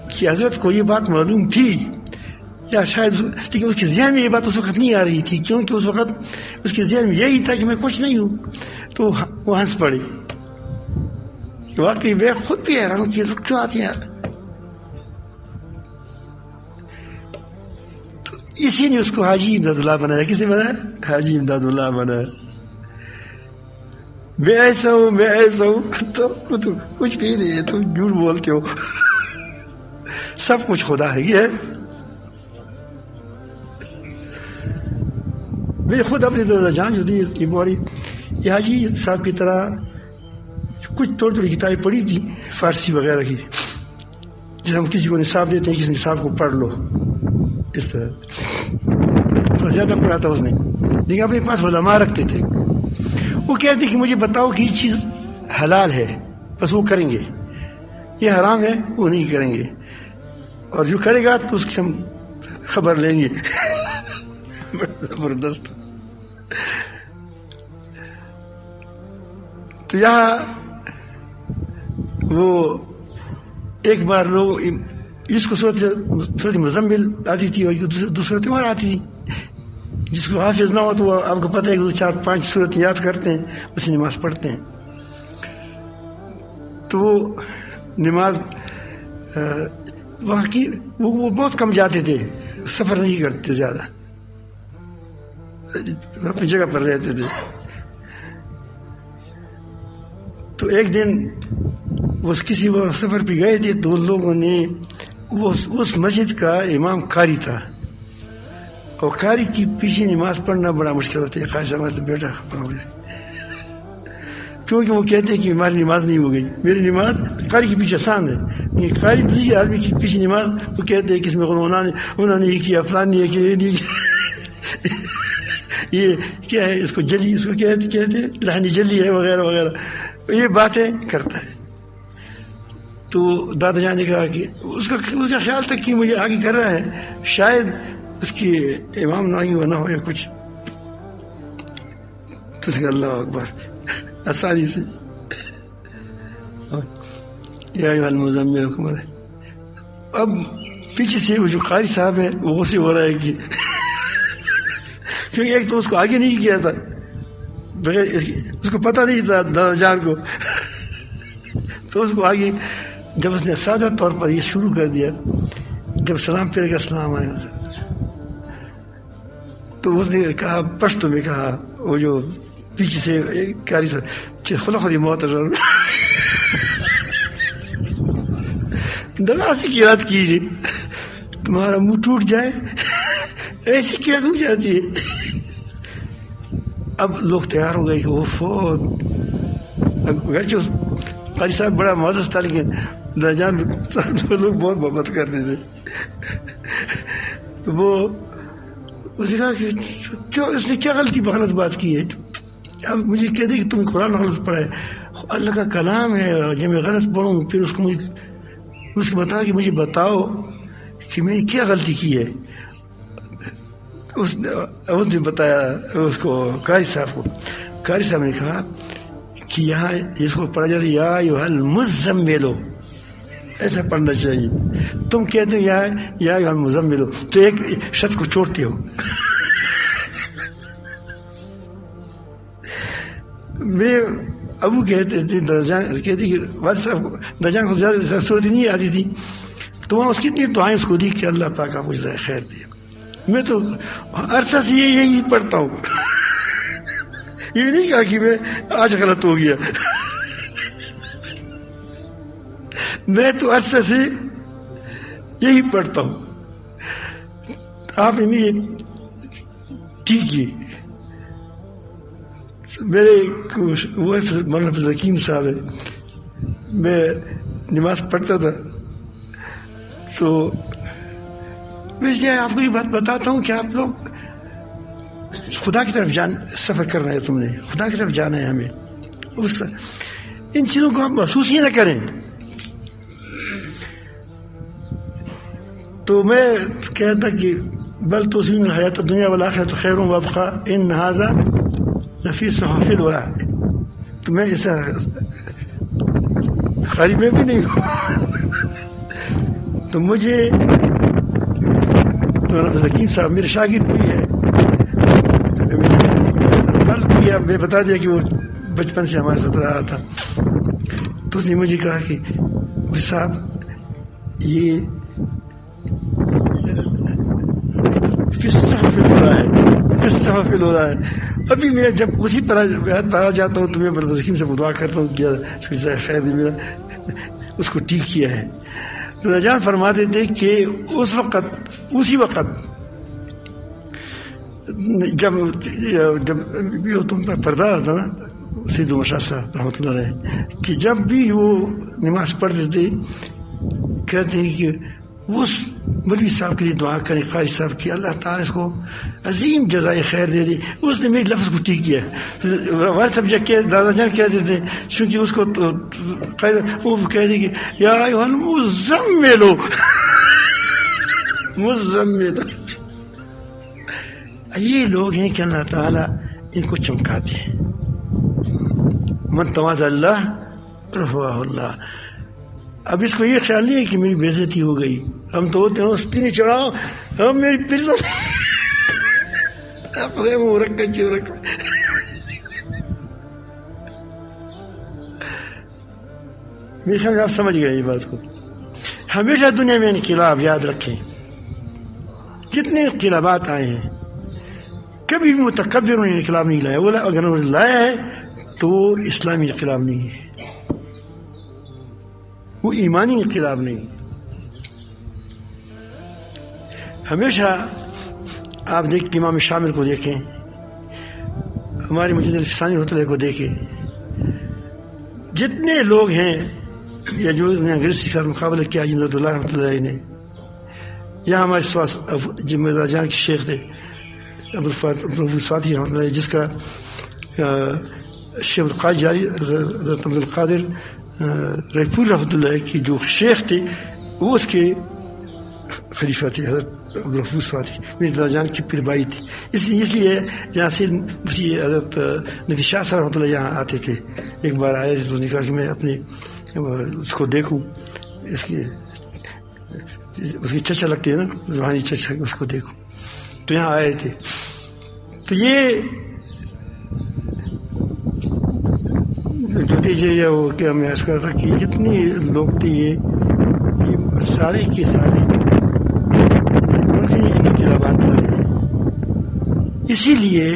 کہ حضرت کو یہ بات معلوم تھی یا شاید, لیکن اس کے ذہن میں یہ بات اس وقت نہیں آ رہی تھی, کیونکہ اس وقت اس کے ذہن میں یہی تھا کہ میں کچھ نہیں ہوں. تو وہ ہنس پڑے. واقعی میں خود بھی حیران ہوں کہ لوگ کیوں آتے ہیں. تو اسی نے اس کو حاجی امداد اللہ بنایا. کس نے بنایا؟ حاجی امداد اللہ بنایا. میں ایسا ہوں تو کچھ بھی نہیں ہے, تم جھوٹ بولتے ہو. سب کچھ خدا ہے. یہ میں خود اپنی دادا جان جو تھی یہ حاجی صاحب کی طرح کچھ تھوڑی کتابیں پڑھی تھی فارسی وغیرہ کی, جس ہم کسی کو نصاب دیتے ہیں, کسی نصاب کو پڑھ لو, اس طرح. تو زیادہ پڑھا تھا اس نے, لیکن اپنے پاس علماء رکھتے تھے. وہ کہتے کہ مجھے بتاؤ کہ یہ چیز حلال ہے, بس وہ کریں گے. یہ حرام ہے, وہ نہیں کریں گے. اور جو کرے گا تو اس کی ہم خبر لیں گے. زبردست. تو یہاں وہ ایک بار لوگ جس کو صورت مزمل آتی تھی اور دوسرے تیوہار آتی تھی, جس کو حافظ نہ ہو تو وہ آپ کو پتہ ہے کہ 4-5 صورت یاد کرتے ہیں, اسی نماز پڑھتے ہیں. تو وہ نماز وہاں کی وہ بہت کم جاتے تھے, سفر نہیں کرتے زیادہ, اپنی جگہ پر رہتے تھے. تو ایک دن وہ کسی سفر پہ گئے تھے, تو لوگوں نے اس مسجد کا امام قاری تھا, اور قاری کی پیچھے نماز پڑھنا بڑا مشکل ہوتا ہے. خواجہ صاحب سے بیٹا خبر ہو جائے, کیونکہ وہ کہتے ہیں کہ ہماری نماز نہیں ہو گئی. میری نماز قاری کے پیچھے آسان ہے, قاری دوسری آدمی کی پیچھے نماز وہ کہتے ہیں کہ اس میں انہوں نے یہ کیا, فلان نے یہ کیا, یہ نہیں کیا. یہ کیا ہے, اس کو جلی, اس کو کہتے لہنی جلی ہے وغیرہ وغیرہ, یہ باتیں کرتا ہے. تو دادا جان نے کہا کہ اس کا خیال تھا کہ مجھے آگے کر رہا ہے، شاید اس کی امام نہ ہو یا کچھ. تو اس کا اللہ اکبر آسانی سے یا ایھا المزمل حکمر. اب پیچھے سے وہ جو قاری صاحب ہے وہ غصے ہو رہا ہے کہ کیونکہ ایک تو اس کو آگے نہیں کیا تھا بغیر اس کو پتہ نہیں تھا دادا جان کو، تو اس کو آگے جب اس نے سادہ طور پر یہ شروع کر دیا، جب سلام پھر گیا السلام علیکم، تو اس نے کہا پشتو میں کہا، وہ جو پیچھے سے قاری صاحب خدا خودی موت دراسی کی رات کیجیے تمہارا منہ ٹوٹ جائے، ایسی کیا ہو جاتی ہے. اب لوگ تیار ہو گئے کہ وہ فوت. اگرچہ قاری صاحب بڑا معزز تھا لیکن درجان لوگ بہت محبت کرتے تھے. وہ اس نے کہا کہ اس نے کیا غلط بات کی ہے. اب مجھے کہہ دے کہ تم قرآن غلط پڑھا ہے، اللہ کا کلام ہے، جب میں غلط پڑھوں پھر اس کو بتا کہ مجھے بتاؤ کہ میں نے کیا غلطی کی ہے. اس نے بتایا اس کو قاری صاحب کو. قاری صاحب نے کہا کہ یہاں جس کو پڑھا جاتا ہے یا ایھا المزمل، ایسا پڑھنا چاہیے. تم کہتے ہو یا ایھا المزمل تو ایک شخص کو چھوڑتے ہو. میرے ابو کہتے تھے کہتے کہ والد صاحب درجان کو زیادہ صورت نہیں آتی تھی، تو وہاں اس کی اتنی دعائیں اس کو دی کہ اللہ پاک آپ کو جزائے خیر دے. میں تو عرصہ سے یہی پڑھتا ہوں. یہ نہیں کہا کہ میں آج غلط ہو گیا، میں تو عرصہ سے یہی پڑھتا ہوں. آپ نے مجھے ٹھیک کی. میرے وہ مولانا فضل حکیم صاحب ہے، میں نماز پڑھتا تھا تو میں اس لیے آپ کو یہ بات بتاتا ہوں کہ آپ لوگ خدا کی طرف سفر کر رہے ہیں، تم نے خدا کی طرف جانا ہے. ہمیں ان چیزوں کو آپ محسوس ہی نہ کریں. تو میں کہتا کہ بل تؤثرون الحیاۃ الدنیا والآخرۃ خیر وابقیٰ ان ھذا لفی صحف الأولیاء. تو میں ایسا خالی میں بھی نہیں ہوں. تو مجھے حکیم صاحب میرے شاگرد بھی ہے، میں بتا دیا کہ وہ بچپن سے ہمارے ساتھ رہا تھا. تو اس نے مجھے کہا کہ صاحب یہ صحف الأولیاء ہے. ابھی میں جب اسی پر آ جاتا ہوں تو میں حکیم سے دعا کرتا ہوں کہ اس کو جزائے خیر دے، میرا اس کو ٹھیک کیا ہے. تو جان فرماتے تھے کہ اسی وقت جب تم پر پردہ تھا نا سید مشاہ صاحب رحمۃ اللہ علیہ، کہ جب بھی وہ نماز پڑھتے تھے کہتے ہیں کہ اس مولوی صاحب کے لیے دعا کریں، قاری صاحب کی، اللہ تعالیٰ اس کو عظیم جزائے خیر دے دی. اس نے میرے لفظ کو ٹھیک کیا. والد صاحب دادا جان کہتے تھے چونکہ اس کو وہ کہتے کہ یا ایھا المزمل مزمل. یہ لوگ ہیں کہ اللہ تعالیٰ ان کو چمکاتے ہیں. من تواضع اللہ رفعہ اللہ. اب اس کو یہ خیال نہیں ہے کہ میری بےعزتی ہو گئی. ہم تو ہوتے ہیں اس پہ نہیں چڑھاؤ، ہم میری پھر میرے خیال آپ سمجھ گئے یہ بات کو. ہمیشہ دنیا میں انقلاب یاد رکھیں، جتنے انقلابات آئے ہیں کبھی بھی متکبروں نے انقلاب نہیں لایا. وہ اگر لایا ہے تو وہ اسلامی انقلاب نہیں ہے، وہ ایمانی انقلاب نہیں. ہمیشہ آپ دیکھ امام شامل کو دیکھیں، ہمارے مجد الفسانی رحمۃ اللہ کو دیکھیں، جتنے لوگ ہیں یا جو انگریزی کے ساتھ مقابلہ کیا جملت اللہ رحمۃ اللہ نے، یا ہمارے جمعہ جان کے شیخ تھے ابوالفاتح رحمۃ اللہ، جس کا شیخ القادر جاری حضرت عبد القادر رائے رحمۃ اللہ کی جو شیخ تھے وہ اس کے خلیفہ تھے، حضرت عبدالرفوظ صادق میرے دادا جان کی پیر بھائی تھی. اس لیے جہاں سے مفتی حضرت نفیس شاہ صاحب رحمۃ اللہ یہاں آتے تھے. ایک بار آئے تو نے کہا کہ میں اپنے اس کو دیکھوں، اس کی چچا لگتی ہے نا روحانی چچا، اس کو دیکھوں. تو یہاں آئے تھے. تو یہ جو تھے وہ کیا میں عرض کر رہا تھا کہ جتنے لوگ تھے یہ سارے کے سارے انقلابات والے. اسی لیے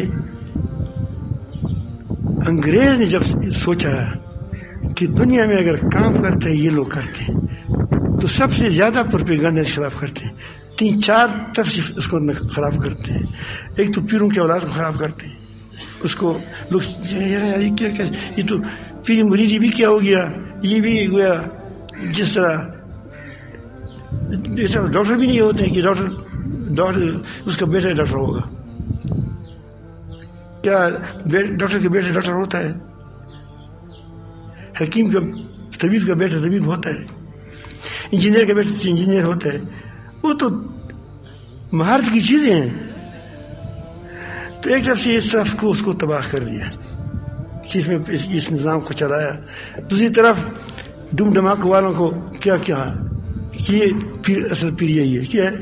انگریز نے جب سوچا کہ دنیا میں اگر کام کرتے ہیں یہ لوگ کرتے ہیں تو سب سے زیادہ پروپیگنڈا اس خلاف کرتے ہیں. 3-4 طرف سے اس کو خراب کرتے ہیں. ایک تو پیروں کی اولاد کو خراب کرتے ہیں، اس کو لوگ یہ تو پیر مریدی بھی کیا ہو گیا، یہ بھی گویا جس طرح ڈاکٹر بھی نہیں ہوتے ہیں کہ ڈاکٹر اس کا بیٹا ڈاکٹر ہوگا. کیا ڈاکٹر کے بیٹے ڈاکٹر ہوتا ہے؟ حکیم کا طبیب کا بیٹا طبیب ہوتا ہے، انجینئر کا بیٹا انجینئر ہوتا ہے. وہ تو مہارت کی چیزیں ہیں. تو ایک طرف سے اس طرف کو اس کو تباہ کر دیا، جس میں اس نظام کو چلایا. دوسری طرف ڈم ڈماک والوں کو کیا یہ پیر اصل پیر یہی ہے کیا ہے.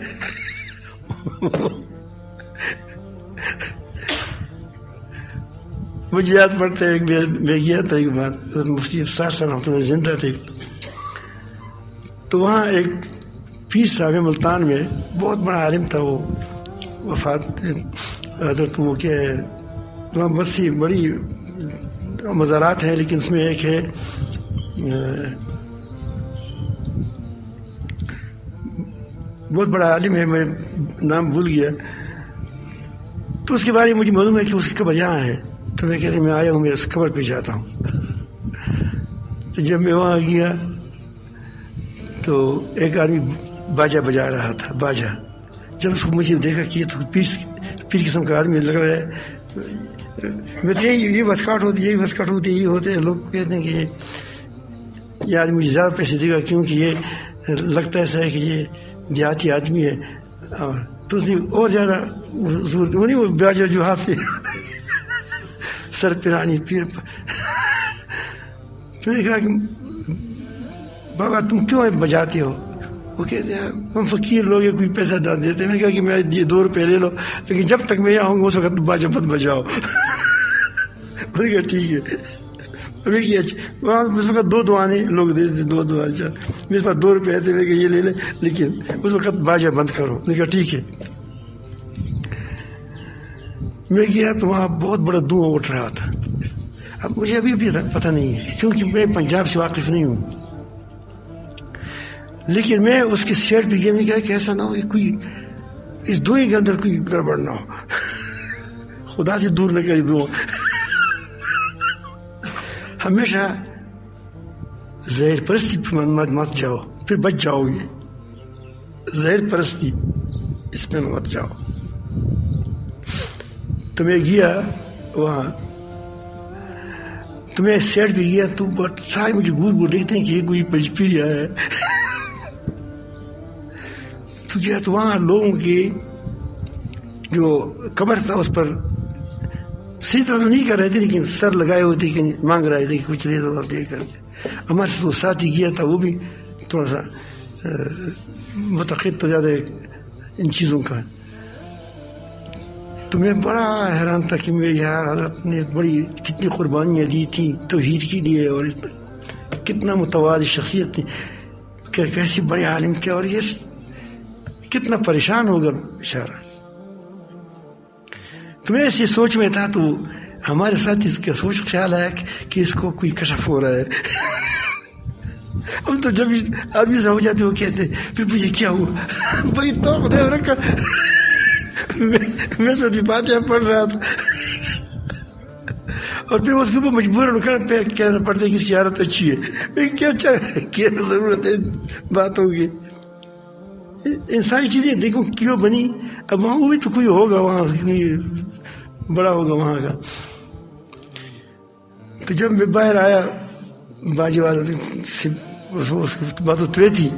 مجھے یاد پڑتا ہے میں گیا تھا ایک بار مفتی صاحب رحمۃ اللہ زندہ تھے. تو وہاں ایک پیر صاحب ملتان میں بہت بڑا عالم تھا، وہ وفات حضرت وہ کیا ہے وہاں بہت سی بڑی مزارات ہیں، لیکن اس میں ایک ہے بہت بڑا عالم ہے، میں نام بھول گیا. تو اس کے بارے میں مجھے معلوم ہے کہ اس کی قبر یہاں ہے. تو میں کہتے میں آیا ہوں، میں اس قبر پہ جاتا ہوں. تو جب میں وہاں گیا تو ایک آدمی باجا بجا رہا تھا. باجا جب اس کو مجھے دیکھا کہ یہ تو پیر قسم کا آدمی لگ رہا ہے. میں تو یہ وسکاٹ ہوتی یہی وسکاٹ ہوتی یہی ہوتے ہیں. لوگ کہتے ہیں کہ یہ آدمی مجھے زیادہ پیسے دے گا کیونکہ یہ لگتا ایسا ہے کہ یہ دیہاتی آدمی ہے. تو اس نے اور زیادہ وہ باجا جو ہاتھ سے سر پرانی پیر. میں نے کہا کہ بابا تم کیوں بجاتے ہو؟ وہ کہتے ہیں ہم فقیر لوگ کوئی پیسہ نہ دیتے. میں نے کہا کہ میں یہ 2 روپے لے لو، لیکن جب تک میں آؤں گا اس وقت باجا مت بجاؤ. میں نے کہا ٹھیک ہے. ابھی وہاں اس وقت 2 دعانے لوگ دے دیتے، 2 دعا. اچھا میرے پاس 2 روپے تھے، میں کہ یہ لے لیں، لیکن اس وقت باجا بند کرو. میں نے کہا ٹھیک ہے. میں گیا تو وہاں بہت بڑا دھواں اٹھ رہا تھا. اب مجھے ابھی بھی پتہ نہیں ہے کیونکہ میں پنجاب سے واقف نہیں ہوں، لیکن میں اس کی سیٹ پہ گیا. میں کہا کہ ایسا نہ ہو کہ کوئی اس دھوئیں کے اندر کوئی گڑبڑ نہ ہو، خدا سے دور نہ کری دھواں. ہمیشہ ظاہر پرستی مت جاؤ، پھر بچ جاؤ گے. ظاہر پرستی اس میں مت جاؤ. تو میں گیا وہاں، تو میں سیٹ پہ گیا تو سارے مجھے گور گور دیکھتے ہیں کہ یہ کوئی پیر ہے. تو گیا تو وہاں لوگوں کی جو قبر تھا اس پر صحیح طرح نہیں کر رہے تھے، لیکن سر لگائے ہوئے تھے کہ مانگ رہے تھے کہ کچھ دے دو دے کر. ہمارے سے وہ ساتھی گیا تھا، وہ بھی تھوڑا سا متقد تو زیادہ ان چیزوں کا. تو میں بڑا حیران تھا کہ میرے یار حضرت نے بڑی کتنی قربانیاں دی تھیں توحید کے لیے، اور کتنا متواضع شخصیت تھی، کیسی بڑے عالم تھے، اور یہ کتنا پریشان ہوگا بیچارہ. تو میں ایسی سوچ میں تھا. تو ہمارے ساتھ اس کا سوچ خیال آیا کہ اس کو کوئی کشف ہو رہا ہے. ہم تو جب آدمی سے ہو جاتے وہ کہتے پھر مجھے کیا ہوا بھائی تو خدا رکھا. میں سوچی باتیں پڑھ رہا تھا، اور پھر اس کے اوپر مجبور کہنا پڑتا ہے کہ اس کی حالت اچھی ہے. کیا ضرورت ہے باتوں کی؟ ان ساری چیزیں دیکھو کیوں بنی. اب وہاں وہ بھی تو کوئی ہوگا، وہاں کوئی بڑا ہوگا وہاں کا. تو جب میں باہر آیا باجی والا سے اس کی بات اترے تھی.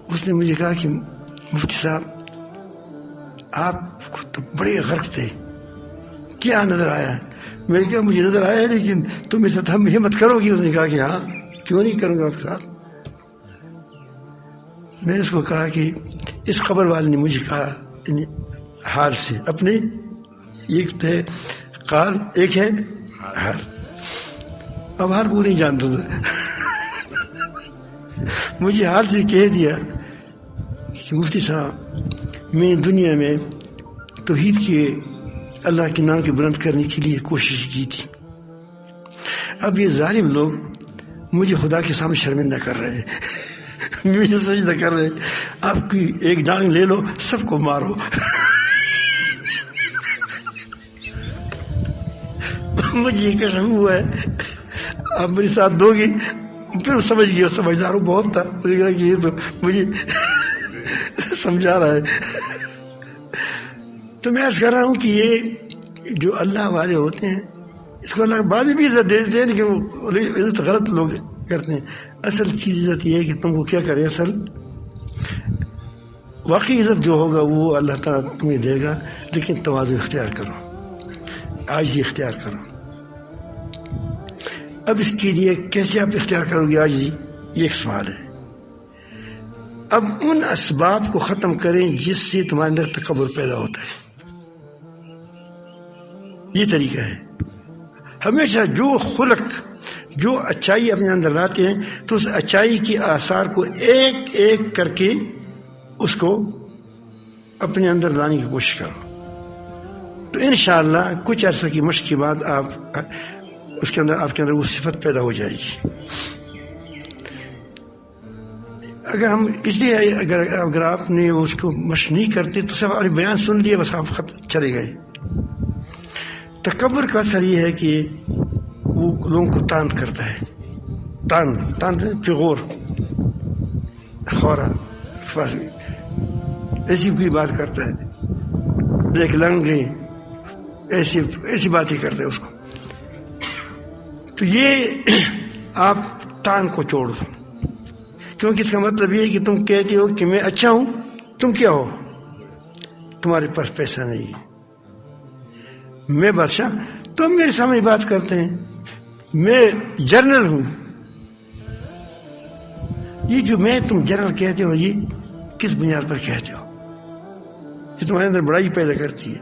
اس نے مجھے کہا کہ مفتی صاحب آپ کو تو بڑے غرق تھے, کیا نظر آیا؟ میں نے کہا مجھے نظر آیا ہے لیکن تم میرے ساتھ ہمت کرو گی؟ اس نے کہا کہ ہاں کیوں نہیں کروں گا آپ کے ساتھ. میں نے اس کو کہا کہ اس قبر والے نے مجھے کہا حال سے اپنے, ایک ہے قال ایک ہے حال. اب حال کو نہیں جانتا تھا. مجھے حال سے کہہ دیا کہ مفتی صاحب میں دنیا میں توحید کے اللہ کے نام کے بلند کرنے کے لیے کوشش کی تھی. اب یہ ظالم لوگ مجھے خدا کے سامنے شرمندہ کر رہے ہیں, مجھے سجدہ کر رہے ہیں. آپ کی ایک ڈانگ لے لو, سب کو مارو. مجھے یہ قسم ہوا ہے آپ میرے ساتھ دو گی. پھر سمجھ گیا, سمجھدار بہت تھا, مجھے کہا کہ یہ تو مجھے سمجھا رہا ہے. تو میں عرض کر رہا ہوں کہ یہ جو اللہ والے ہوتے ہیں اس کو اللہ بعد میں بھی عزت دے دیتے ہیں, لیکن وہ عزت غلط لوگ کرتے ہیں. اصل چیز عزت یہ ہے کہ تم کو کیا کرے, اصل واقعی عزت جو ہوگا وہ اللہ تعالیٰ تمہیں دے گا, لیکن تواضع اختیار کرو, عاجزی اختیار کرو. اب اس کے لیے کیسے آپ اختیار کرو گے عاجزی, یہ ایک سوال ہے. اب ان اسباب کو ختم کریں جس سے تمہارے اندر تکبر پیدا ہوتا ہے. یہ طریقہ ہے. ہمیشہ جو خلق, جو اچائی اپنے اندر لاتے ہیں تو اس اچائی کے آثار کو ایک ایک کر کے اس کو اپنے اندر لانے کی کوشش کرو. تو انشاءاللہ کچھ عرصہ کی مشق کے بعد آپ اس کے اندر, آپ کے اندر وہ صفت پیدا ہو جائے گی. اگر ہم اس لیے اگر آپ نے اس کو مشق نہیں کرتے تو سب آپ بیان سن لیے بس آپ خط چلے گئے. تکبر کا اثر یہ ہے کہ وہ لوگوں کو تان کرتا ہے. تان فغور خورا ایسی کوئی بات کرتا ہے, دیکھ لنگے ایسی باتیں کرتے ہیں اس کو. تو یہ آپ تان کو چھوڑ دو, کیونکہ اس کا مطلب یہ ہے کہ تم کہتے ہو کہ میں اچھا ہوں, تم کیا ہو, تمہارے پاس پیسہ نہیں, میں بادشاہ, تم میرے سامنے بات کرتے ہیں, میں جنرل ہوں. یہ جو میں تم جنرل کہتے ہو یہ کس بنیاد پر کہتے ہو؟ یہ تمہارے اندر بڑائی پیدا کرتی ہے.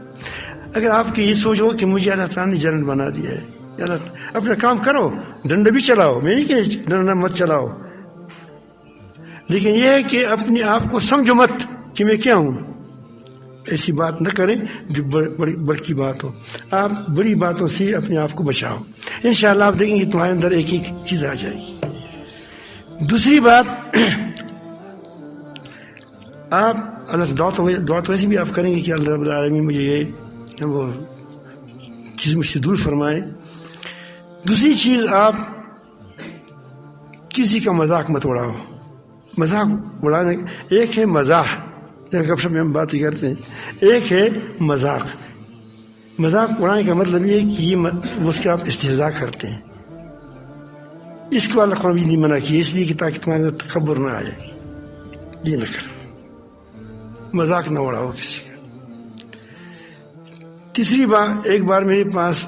اگر آپ کی یہ سوچ ہو کہ مجھے اللہ تعالیٰ نے جنرل بنا دیا ہے, اپنا کام کرو, ڈنڈا بھی چلاؤ, میں نہیں کہ ڈنڈا مت چلاؤ, لیکن یہ ہے کہ اپنے آپ کو سمجھو مت کہ میں کیا ہوں. ایسی بات نہ کریں جو بڑی بات ہو. آپ بڑی باتوں سے اپنے آپ کو بچاؤ. انشاءاللہ آپ دیکھیں گے تمہارے اندر ایک ایک چیز آ جائے گی. دوسری بات, آپ اللہ دعا تو ایسی بھی آپ کریں گے کہ اللہ رب العالمین مجھے یہ وہ چیز مجھ سے دور فرمائے. دوسری چیز, آپ کسی کا مذاق مت اڑاؤ. مذاق اڑانے, ایک ہے مزاح, گپ شپ میں ہم باتیں کرتے ہیں, ایک ہے مذاق. مذاق اڑانے کا مطلب یہ ہے کہ یہ اس کے آپ استہزاء کرتے ہیں. اس کو اللہ قرآن نے منع کیا, اس لیے کہ تاکہ تمہارے اندر تکبر نہ آئے. یہ نہ کرو, مذاق نہ اڑاؤ کسی کا. تیسری بات, ایک بار میرے پاس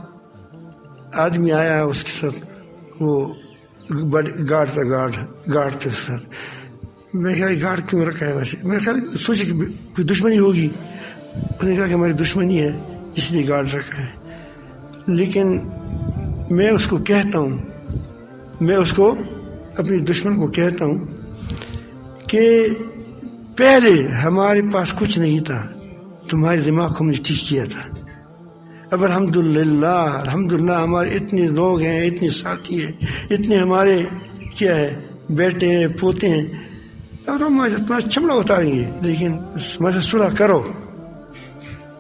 آدمی آیا, اس کے ساتھ وہ گارڈ تھا سر. میں کہا گارڈ کیوں رکھا ہے ویسے؟ میں خیال سوچا کہ کوئی دشمنی ہوگی. انہوں نے کہا کہ ہماری دشمنی ہے اس لیے گارڈ رکھا ہے. لیکن میں اس کو کہتا ہوں, میں اس کو اپنے دشمن کو کہتا ہوں کہ پہلے ہمارے پاس کچھ نہیں تھا, تمہارے دماغ کو ہم نے ٹھیک کیا تھا. اب الحمدللہ ہمارے اتنے لوگ ہیں, اتنے ساتھی ہیں, اتنے ہمارے کیا ہے بیٹے ہیں, پوتے ہیں. اب ہم تمہارا چمڑا اتاریں گے, لیکن ہمارے صلح کرو.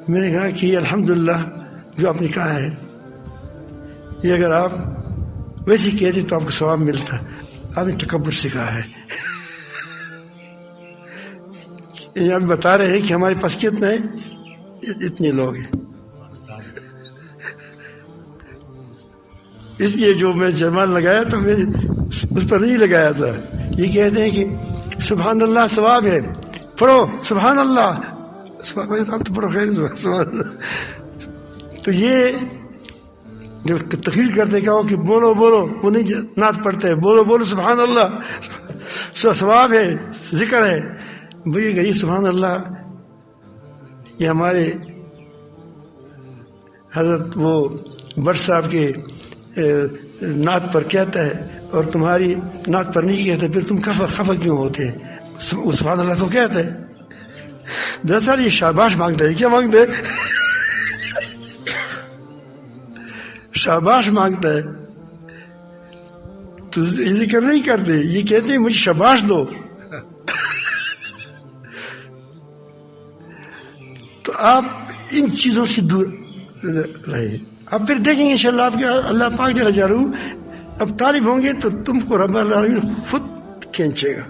میں نے کہا کہ الحمدللہ جو آپ نے کہا ہے یہ اگر آپ ویسے کہتے تو آپ کو ثواب ملتا. آپ نے تکبر سے کہا ہے. آپ بتا رہے ہیں کہ ہمارے پاس کتنا ہے, اتنے لوگ ہیں. اس لیے جو میں جرمان لگایا تو میں اس پر نہیں لگایا تھا. یہ کہتے ہیں کہ سبحان اللہ ثواب ہے، پڑھو سبحان اللہ. آپ تو پڑھو خیر سبحان اللہ. تو یہ جو تقریر کرتے کہو کہ بولو بولو، وہ نہیں نعت پڑھتے، بولو بولو سبحان اللہ ثواب ہے، ذکر ہے. بھائی گئی سبحان اللہ یہ ہمارے حضرت وہ بٹ صاحب کے نعت پر کہتا ہے اور تمہاری نعت پر نہیں کہتے، پھر تم خفا کیوں ہوتے ہیں؟ سبحان اللہ تو کہتے ہیں. دراصل یہ شاباش مانگتا ہے. کیا مانگتا ہے؟ شاباش مانگتا ہے. تو یہ ذکر نہیں کرتے، یہ کہتے ہیں مجھے شاباش دو. تو آپ ان چیزوں سے دور رہے. اب پھر دیکھیں گے انشاءاللہ آپ کے اللہ پاک جل جلالہ اب طالب ہوں گے تو تم کو رب العالمین خود کھینچے گا.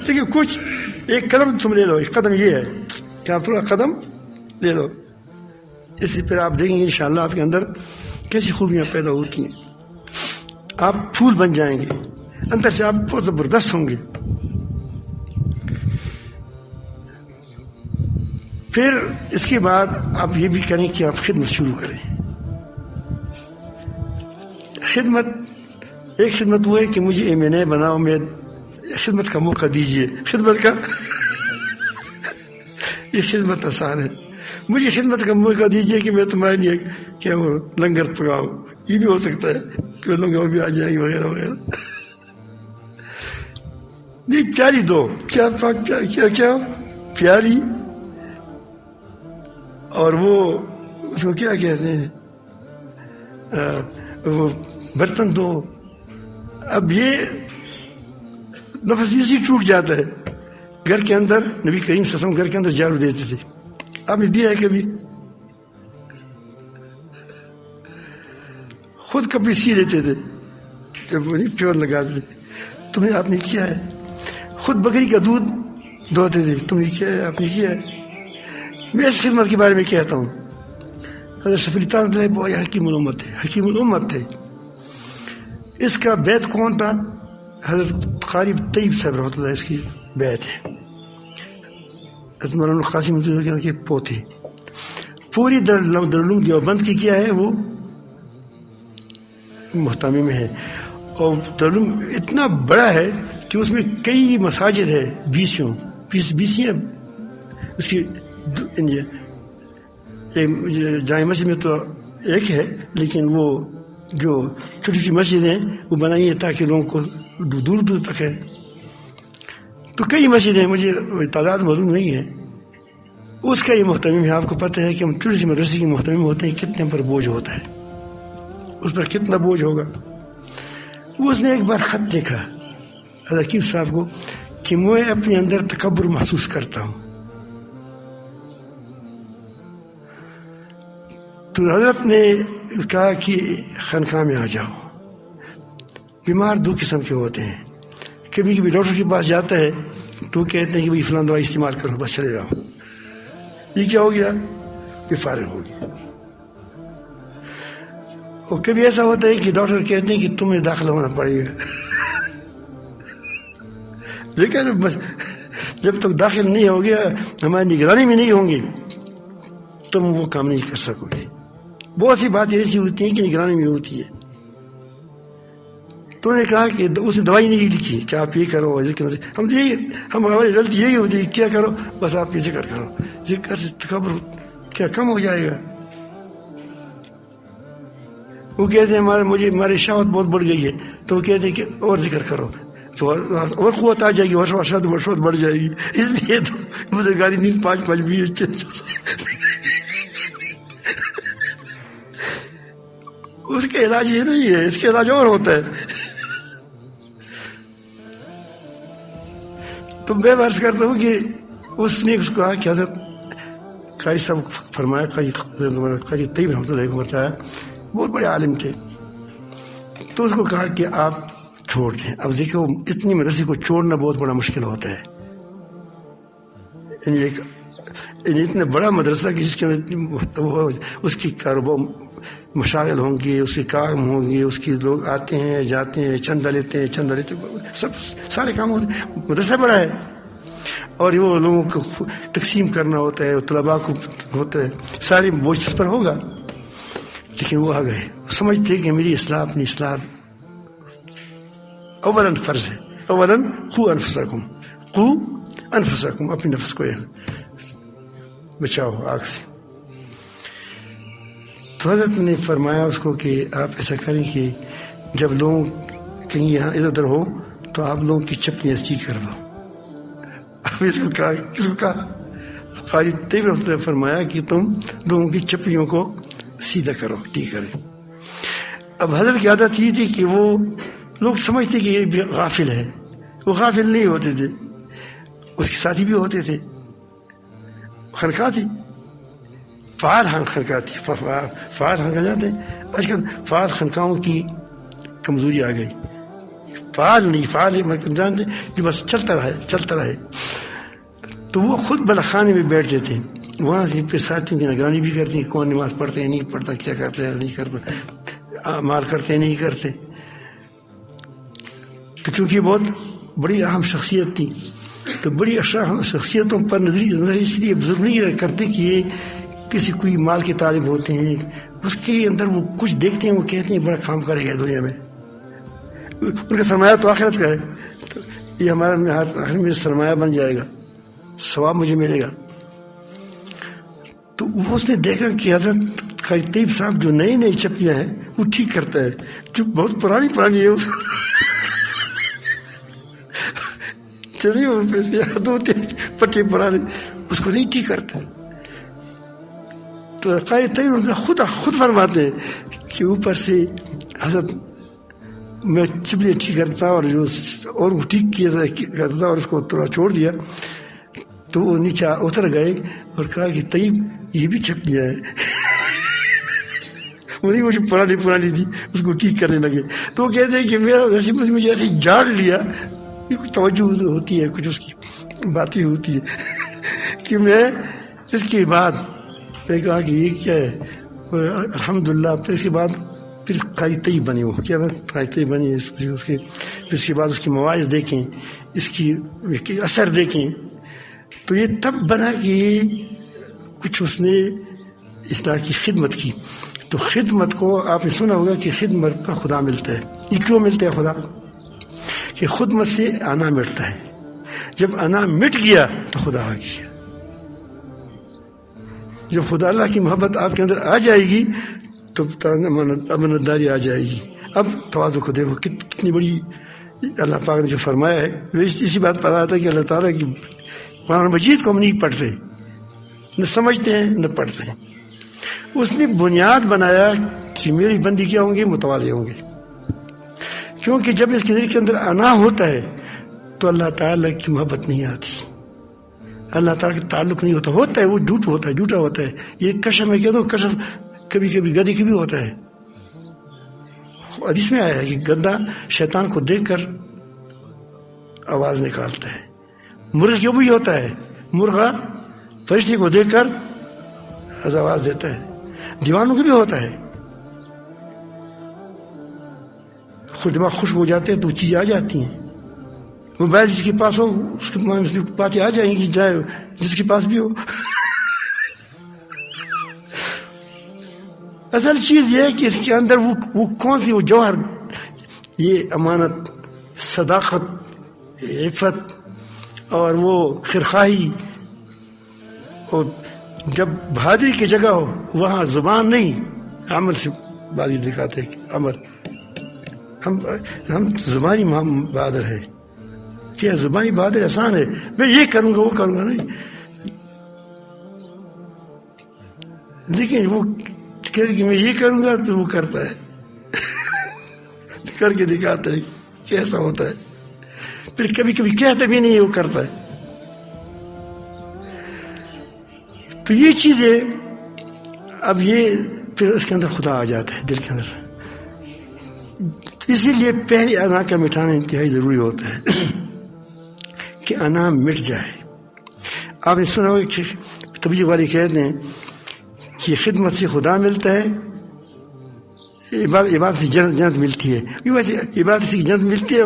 لیکن کچھ ایک قدم تم لے لو. ایک قدم یہ ہے کہ آپ تھوڑا قدم لے لو، اس سے پھر آپ دیکھیں گے انشاءاللہ آپ کے اندر کیسی خوبیاں پیدا ہوتی ہیں. آپ پھول بن جائیں گے، اندر سے آپ بہت زبردست ہوں گے. پھر اس کے بعد آپ یہ بھی کریں کہ آپ خدمت شروع کریں. خدمت ایک خدمت وہ ہے کہ مجھے M.A بناؤ، میں خدمت کا موقع دیجیے. خدمت کا یہ خدمت آسان ہے. مجھے خدمت کا موقع دیجیے کہ میں تمہارے لیے کیا وہ لنگر پکاؤں. یہ بھی ہو سکتا ہے کہ لوگ اور بھی آ جائیں گے وغیرہ وغیرہ. نہیں پیاری دو، کیا کیا پیاری، اور وہ اس کو کیا کہتے ہیں وہ برتن دو. اب یہ نفس اسی ٹوٹ جاتا ہے. گھر کے اندر نبی کریم صلی اللہ علیہ وسلم گھر کے اندر جھاڑو دیتے تھے. آپ نے دیا ہے کبھی؟ خود کپڑے سی لیتے تھے جب وہ پیور لگاتے تھے. تم نے آپ نے کیا ہے؟ خود بکری کا دودھ دھوتے تھے. تم نے کیا ہے؟ آپ نے کیا ہے؟ میں اس خدمت کے بارے میں کہتا ہوں. حضرت شفیع اللہ بہت حکیم الامت تھے، حکیم الامت تھے. اس کا بیت کون تھا؟ حضرت قاری طیب صاحب رحمۃ اللہ اس کی بیت ہے. حضرت مولانا قاسم کے پوتے. پوری دارالعلوم دیوبند کی کیا ہے وہ محتمی میں ہے. اور دارالعلوم اتنا بڑا ہے کہ اس میں کئی مساجد ہے، 20 اس کی. جامع مسجد میں تو ایک ہے، لیکن وہ جو چھوٹی چھوٹی مسجدیں ہیں وہ بنائی ہیں تاکہ لوگوں کو دور دور تک ہے. تو کئی مسجدیں مجھے تعداد معلوم نہیں ہے. اس کا یہ محتمم ہے. آپ کو پتہ ہے کہ ہم چھوٹی سی مدرسے کے محتمم ہوتے ہیں، کتنے پر بوجھ ہوتا ہے، اس پر کتنا بوجھ ہوگا. وہ اس نے ایک بار خط دیکھا حضرت صاحب کو کہ میں اپنے اندر تکبر محسوس کرتا ہوں. تو حضرت نے کہا کہ خانقاہ میں آ جاؤ. بیمار دو قسم کے ہوتے ہیں. کبھی کبھی ڈاکٹر کے پاس جاتا ہے تو کہتے ہیں کہ بھائی فلاں دوائی استعمال کرو، بس چلے جاؤ. یہ کیا ہو گیا؟ یہ فارغ ہو گیا. اور کبھی ایسا ہوتا ہے کہ ڈاکٹر کہتے ہیں کہ تمہیں داخلہ ہونا پڑے گا. لیکن بس جب تک داخل نہیں ہو گیا، ہماری نگرانی میں نہیں ہوں گے، تم وہ کام نہیں کر سکو گے. بہت سی باتیں ایسی ہوتی ہیں کہ نگرانی میں ہوتی ہے. تو نے کہا کہ اس نے دوائی نہیں لکھی کہ آپ یہ کرو. ہماری غلطی یہی ہوتی ہے، کیا کرو بس آپ یہ ذکر کرو. ذکر سے تکبر کیا کم ہو جائے گا؟ وہ کہتے ہیں ہماری شہوت بہت بڑھ گئی ہے، تو وہ کہتے ہیں کہ اور ذکر کرو تو اور قوت آ جائے گی، اور شہوت بڑھ جائے گی. اس لیے تو مجھے گاڑی نیند 5 20 اس کا علاج یہ نہیں ہے، اس کا علاج اور ہوتا ہے. تو میں عرض کرتا ہوں کہ اس نے اس کو کہا کہ حضرت قاری صاحب فرمایا، قاری طیب رحمۃ اللہ کو بتایا، بہت بڑے عالم تھے. تو اس کو کہا کہ آپ چھوڑ دیں. اب دیکھو اتنی مدرسے کو چھوڑنا بہت بڑا مشکل ہوتا ہے. اتنا بڑا مدرسہ کہ جس کے اندر اس کی کاروبار مشاغل ہوں گے، اس کے کام ہوں گے، اس کے لوگ آتے ہیں جاتے ہیں، چندہ لیتے ہیں سب سارے کام ہوتے ہیں. مدرسہ بڑا ہے اور وہ لوگوں کو تقسیم کرنا ہوتا ہے، طلباء کو ہوتا ہے، سارے بوجھ اس پر ہوگا. لیکن وہ آ گئے، سمجھتے کہ میری اصلاح اپنی اصلاح اولاً فرض ہے. اولاً قو انفسکم، اپنے نفس کو بچاؤ آگ سے. تو حضرت نے فرمایا اس کو کہ آپ ایسا کریں کہ جب لوگ کہیں یہاں ادھر ادھر ہو تو آپ لوگوں کی چپلیاں سیدھی کر دو. اب اس کو کہا، کس کو کہا؟ قاری طیب رحمۃ اللہ فرمایا کہ تم لوگوں کی چپلیوں کو سیدھا کرو، ٹھیک کرے. اب حضرت کی عادت یہ تھی کہ وہ لوگ سمجھتے کہ یہ غافل ہے. وہ غافل نہیں ہوتے تھے، اس کے ساتھی بھی ہوتے تھے. خنقاہ تھی، فعال خنقاہ تھی، فعال خنقاہ جاتے ہیں. آج کل فعال خنقاہوں کی کمزوری آ گئی. فعال نہیں، فعال جانتے جو بس چلتا رہے. تو وہ خود بلخانے میں بیٹھ جاتے ہیں، وہاں سے پھر ساتھیوں کی نگرانی بھی کرتے ہیں، کون نماز پڑھتے ہیں نہیں پڑھتا، کیا کرتے ہیں نہیں کرتا، مال کرتے ہیں نہیں کرتے. تو کیونکہ بہت بڑی اہم شخصیت تھی تو بڑی اہم شخصیتوں پر نظر اس لیے بزرگ نہیں کرتے کہ یہ کسی کوئی مال کے طالب ہوتے ہیں. اس کے اندر وہ کچھ دیکھتے ہیں، وہ کہتے ہیں بڑا کام کرے گا دنیا میں، ان کا سرمایہ تو آخرت کا ہے، تو یہ ہمارا آخر میں سرمایہ بن جائے گا، ثواب مجھے ملے گا. تو اس نے دیکھا کہ حضرت قاری طیب صاحب جو نئی چپلیاں ہیں وہ ٹھیک کرتا ہے، جو بہت پرانی ہے اس چلیے پٹے پرانے اس کو نہیں ٹھیک کرتا. تو قاری طیب خود فرماتے ہیں کہ اوپر سے حضرت میں چپلیاں ٹھیک کرتا اور جو اور وہ ٹھیک کیا کرتا اور اس کو تھوڑا چھوڑ دیا تو وہ نیچے اتر گئے اور کہا کہ طیب یہ بھی چپلیاں ہیں. وہ جو پرانی تھی اس کو ٹھیک کرنے لگے. تو وہ کہتے ہیں کہ مجھے ایسے جاڑ لیا، توجہ ہوتی ہے، کچھ اس کی باتیں ہوتی ہے کہ میں اس کے بعد میں کہا کہ یہ کیا ہے، الحمدللہ. پھر اس کے بعد پھر قاری طیب بنے، وہ کیا قاری طیب بنے. پھر اس کے بعد اس کی مواعظ دیکھیں، اس کی اثر دیکھیں، تو یہ تب بنا کہ کچھ اس نے اصلاح کی خدمت کی. تو خدمت کو آپ نے سنا ہوگا کہ خدمت کا خدا ملتا ہے. یہ کیوں ملتا ہے خدا؟ کہ خدمت سے انا مٹتا ہے. جب انا مٹ گیا تو خدا آ گیا. جب خدا اللہ کی محبت آپ کے اندر آ جائے گی تو امانت داری آ جائے گی. اب تواضع کو دیکھو کتنی بڑی اللہ پاک نے جو فرمایا ہے. اسی بات پر آیا تھا کہ اللہ تعالیٰ کی قرآن مجید کو ہم نہیں پڑھ رہے، نہ سمجھتے ہیں نہ پڑھتے ہیں. اس نے بنیاد بنایا کہ میری بندی کیا ہوں گے، متواضع ہوں گے. کیونکہ جب اس کے دل کے اندر انا ہوتا ہے تو اللہ تعالیٰ کی محبت نہیں آتی، اللہ تعالیٰ کا تعلق نہیں ہوتا ہے وہ جھوٹا ہوتا ہے. یہ کشف میں کہتا ہوں، کشف کبھی کبھی گدھے کی بھی ہوتا ہے. حدیث میں آیا ہے کہ گدھا شیطان کو دیکھ کر آواز نکالتا ہے. مرغ کیوں بھی ہوتا ہے، مرغا فرشتے کو دیکھ کر آواز دیتا ہے. دیوانوں کو بھی ہوتا ہے، خود دماغ خوش ہو جاتے ہیں تو چیزیں آ جاتی ہیں. موبائل جس کے پاس ہو اس کی باتیں آ جائیں گی، جائے جس کے پاس بھی ہو. اصل چیز یہ ہے کہ اس کے اندر وہ کون سی وہ جوہر، یہ امانت، صداقت، عفت اور وہ خیرخواہی. اور جب بہادری کی جگہ ہو وہاں زبان نہیں عمل سے بہادری دکھاتے ہیں. عمل ہم زبانی بہادر ہے، کیا زبانی بہادر آسان ہے، میں یہ کروں گا وہ کروں گا نہیں. لیکن وہ کہتے کہ میں یہ کروں گا تو وہ کرتا ہے کر کے دکھاتا ہے کیسا ہوتا ہے. پھر کبھی کبھی کہتا بھی نہیں وہ کرتا ہے. تو یہ چیزیں اب یہ پھر اس کے اندر خدا آ جاتا ہے دل کے اندر. اسی لیے پہلے انا کا مٹانا انتہائی ضروری ہوتا ہے کہ انا مٹ جائے. آپ نے سنا ہوگا کہ تبلیغ والے کہتے ہیں کہ خدمت سے خدا ملتا ہے عبادت سے جنت ملتی ہے. ویسے عبادت سے جنت ملتی ہے،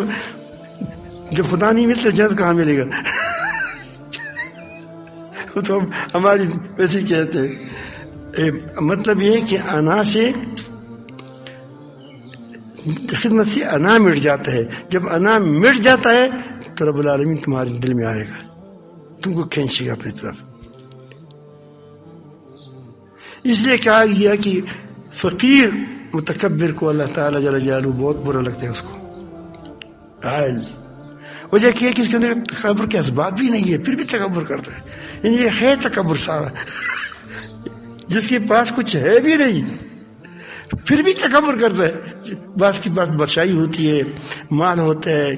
جب خدا نہیں ملتا جنت کہاں ملے گا؟ تو ہماری ویسے کہتے ہیں. مطلب یہ کہ انا سے خدمت سے انا مٹ جاتا ہے. جب انا مٹ جاتا ہے تو رب العالمین تمہارے دل میں آئے گا، تم کو کھینچے گا اپنی طرف. اس لیے کہا گیا کہ فقیر متکبر کو اللہ تعالیٰ جل جلالہ بہت برا لگتا ہے اس کو. عائل وجہ کہ اس کے اندر تکبر کے اسباب بھی نہیں ہے پھر بھی تکبر کرتا ہے. یعنی یہ ہے تکبر سارا. جس کے پاس کچھ ہے بھی نہیں پھر بھی تکبر کرتا ہے. بعض کی بات بادشاہی ہوتی ہے، مال ہوتا ہے،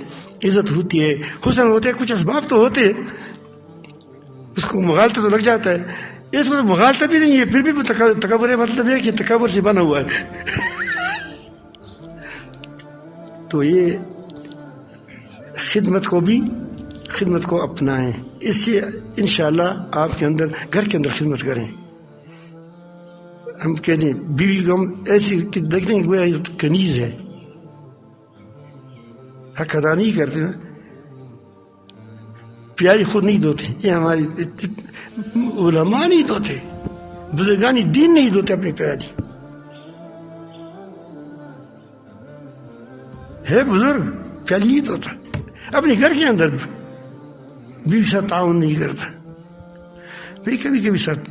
عزت ہوتی ہے، حسن ہوتا ہے، کچھ اسباب تو ہوتے ہیں، اس کو مغالطہ تو لگ جاتا ہے. اس کو مغالطہ بھی نہیں ہے پھر بھی تکبر ہے. مطلب ہے کہ تکبر سے بنا ہوا ہے. تو یہ خدمت کو اپنائیں. اس سے انشاءاللہ آپ کے اندر گھر کے اندر خدمت کریں. ہم کہتے ہیں بیوی کو ہم ایسی دیکھتے ہیں گویا کنیز ہے، حق ادا نہیں کرتے، پیاری خود نہیں دھوتے. یہ ہماری علماء نہیں دھوتے، بزرگان دین نہیں دھوتے اپنی پیاری. ہے بزرگ پیاری نہیں دھوتا، اپنے گھر کے اندر بیوی ساتھ تعاون نہیں کرتا. بھائی کبھی کبھی ساتھ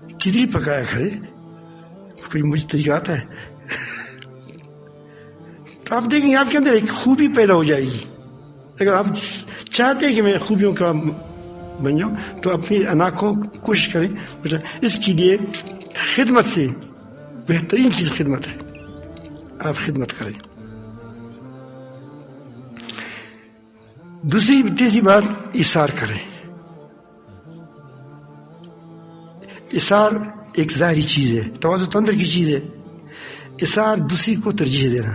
کھچڑی پکایا کھڑے، کوئی مجھ طریقہ آتا ہے تو آپ دیکھیں گے آپ کے اندر ایک خوبی پیدا ہو جائے گی. اگر آپ چاہتے ہیں کہ میں خوبیوں کا بن جاؤں تو اپنی انا کو کوشش کریں. اس کے لیے خدمت سے بہترین چیز خدمت ہے. آپ خدمت کریں. تیسری بات ایثار کریں. ایثار ایک ظاہری چیز ہے، تواضع تو اندر کی چیز ہے. ایثار دوسری کو ترجیح دینا.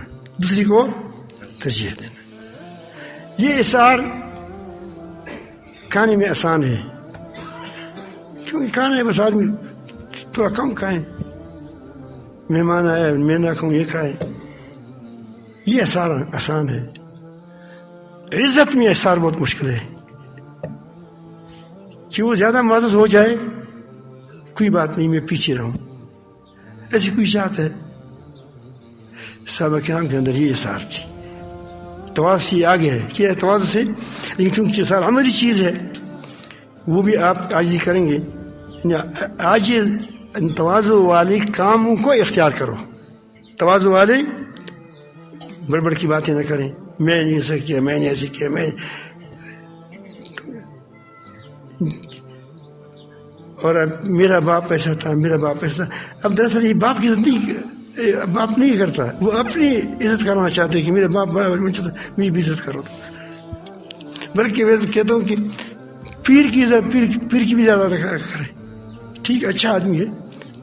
یہ ایثار کھانے میں آسان ہے، کیونکہ کھانا ہے بس آدمی تھوڑا کم کھائیں. مہمان آیا میں نہ کھاؤں یہ کھائے، یہ ایثار آسان ہے. عزت میں ایثار بہت مشکل ہے کہ وہ زیادہ معزز ہو جائے. کوئی بات نہیں میں پیچھے رہوں، ایسی کوئی چاہت ہے. صحابہ کرام کے اندر یہ ایثار تھی. تواضع سے آگے ہے کیا ہے تواضع سے، لیکن چونکہ ایثار عملی چیز ہے وہ بھی آپ عاجزی کریں گے. عاجز تواضع والے کاموں کو اختیار کرو. تواضع والے بڑبڑ کی باتیں نہ کریں، میں نے ایسا کیا، میں نے ایسے کیا، میں اور میرا باپ ایسا تھا، میرا باپ ایسا تھا. اب دراصل یہ باپ کی عزت باپ نہیں کرتا، وہ اپنی عزت کرنا چاہتے کہ میرے باپ بڑا میری بھی عزت کرو. بلکہ میں کہتا ہوں کہ پیر کی عزت پیر کی بھی زیادہ کرے. ٹھیک اچھا آدمی ہے،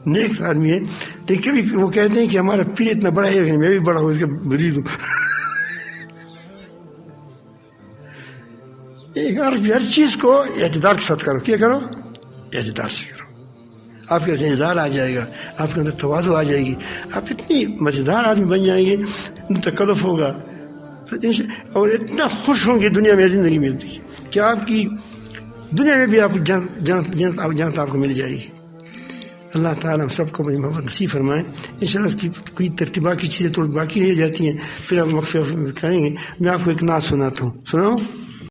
نیک آدمی ہے، لیکن کبھی وہ کہتے ہیں کہ ہمارا پیر اتنا بڑا ہے کہ میں بھی بڑا ہوں، اس کا مرید ہوں. ہر چیز کو اعتدال کے ساتھ کرو. کیا کرو؟ اعتدال سے کرو. آپ کے اندر اعتدال آ جائے گا، آپ کے اندر تواضع آ جائے گی، آپ اتنی مزیدار آدمی بن جائیں گے، تکلف ہوگا اور اتنا خوش ہوں گے دنیا میں زندگی میں کہ آپ کی دنیا میں بھی آپ جنت آپ کو مل جائے گی. اللہ تعالیٰ ہم سب کو محبت نصیب فرمائیں. انشاءاللہ اس کی کوئی ترتیبات کی چیزیں تو باقی رہ جاتی ہیں، پھر ہم وقفے کریں گے. میں آپ کو ایک نعت سناتا ہوں، سناؤں؟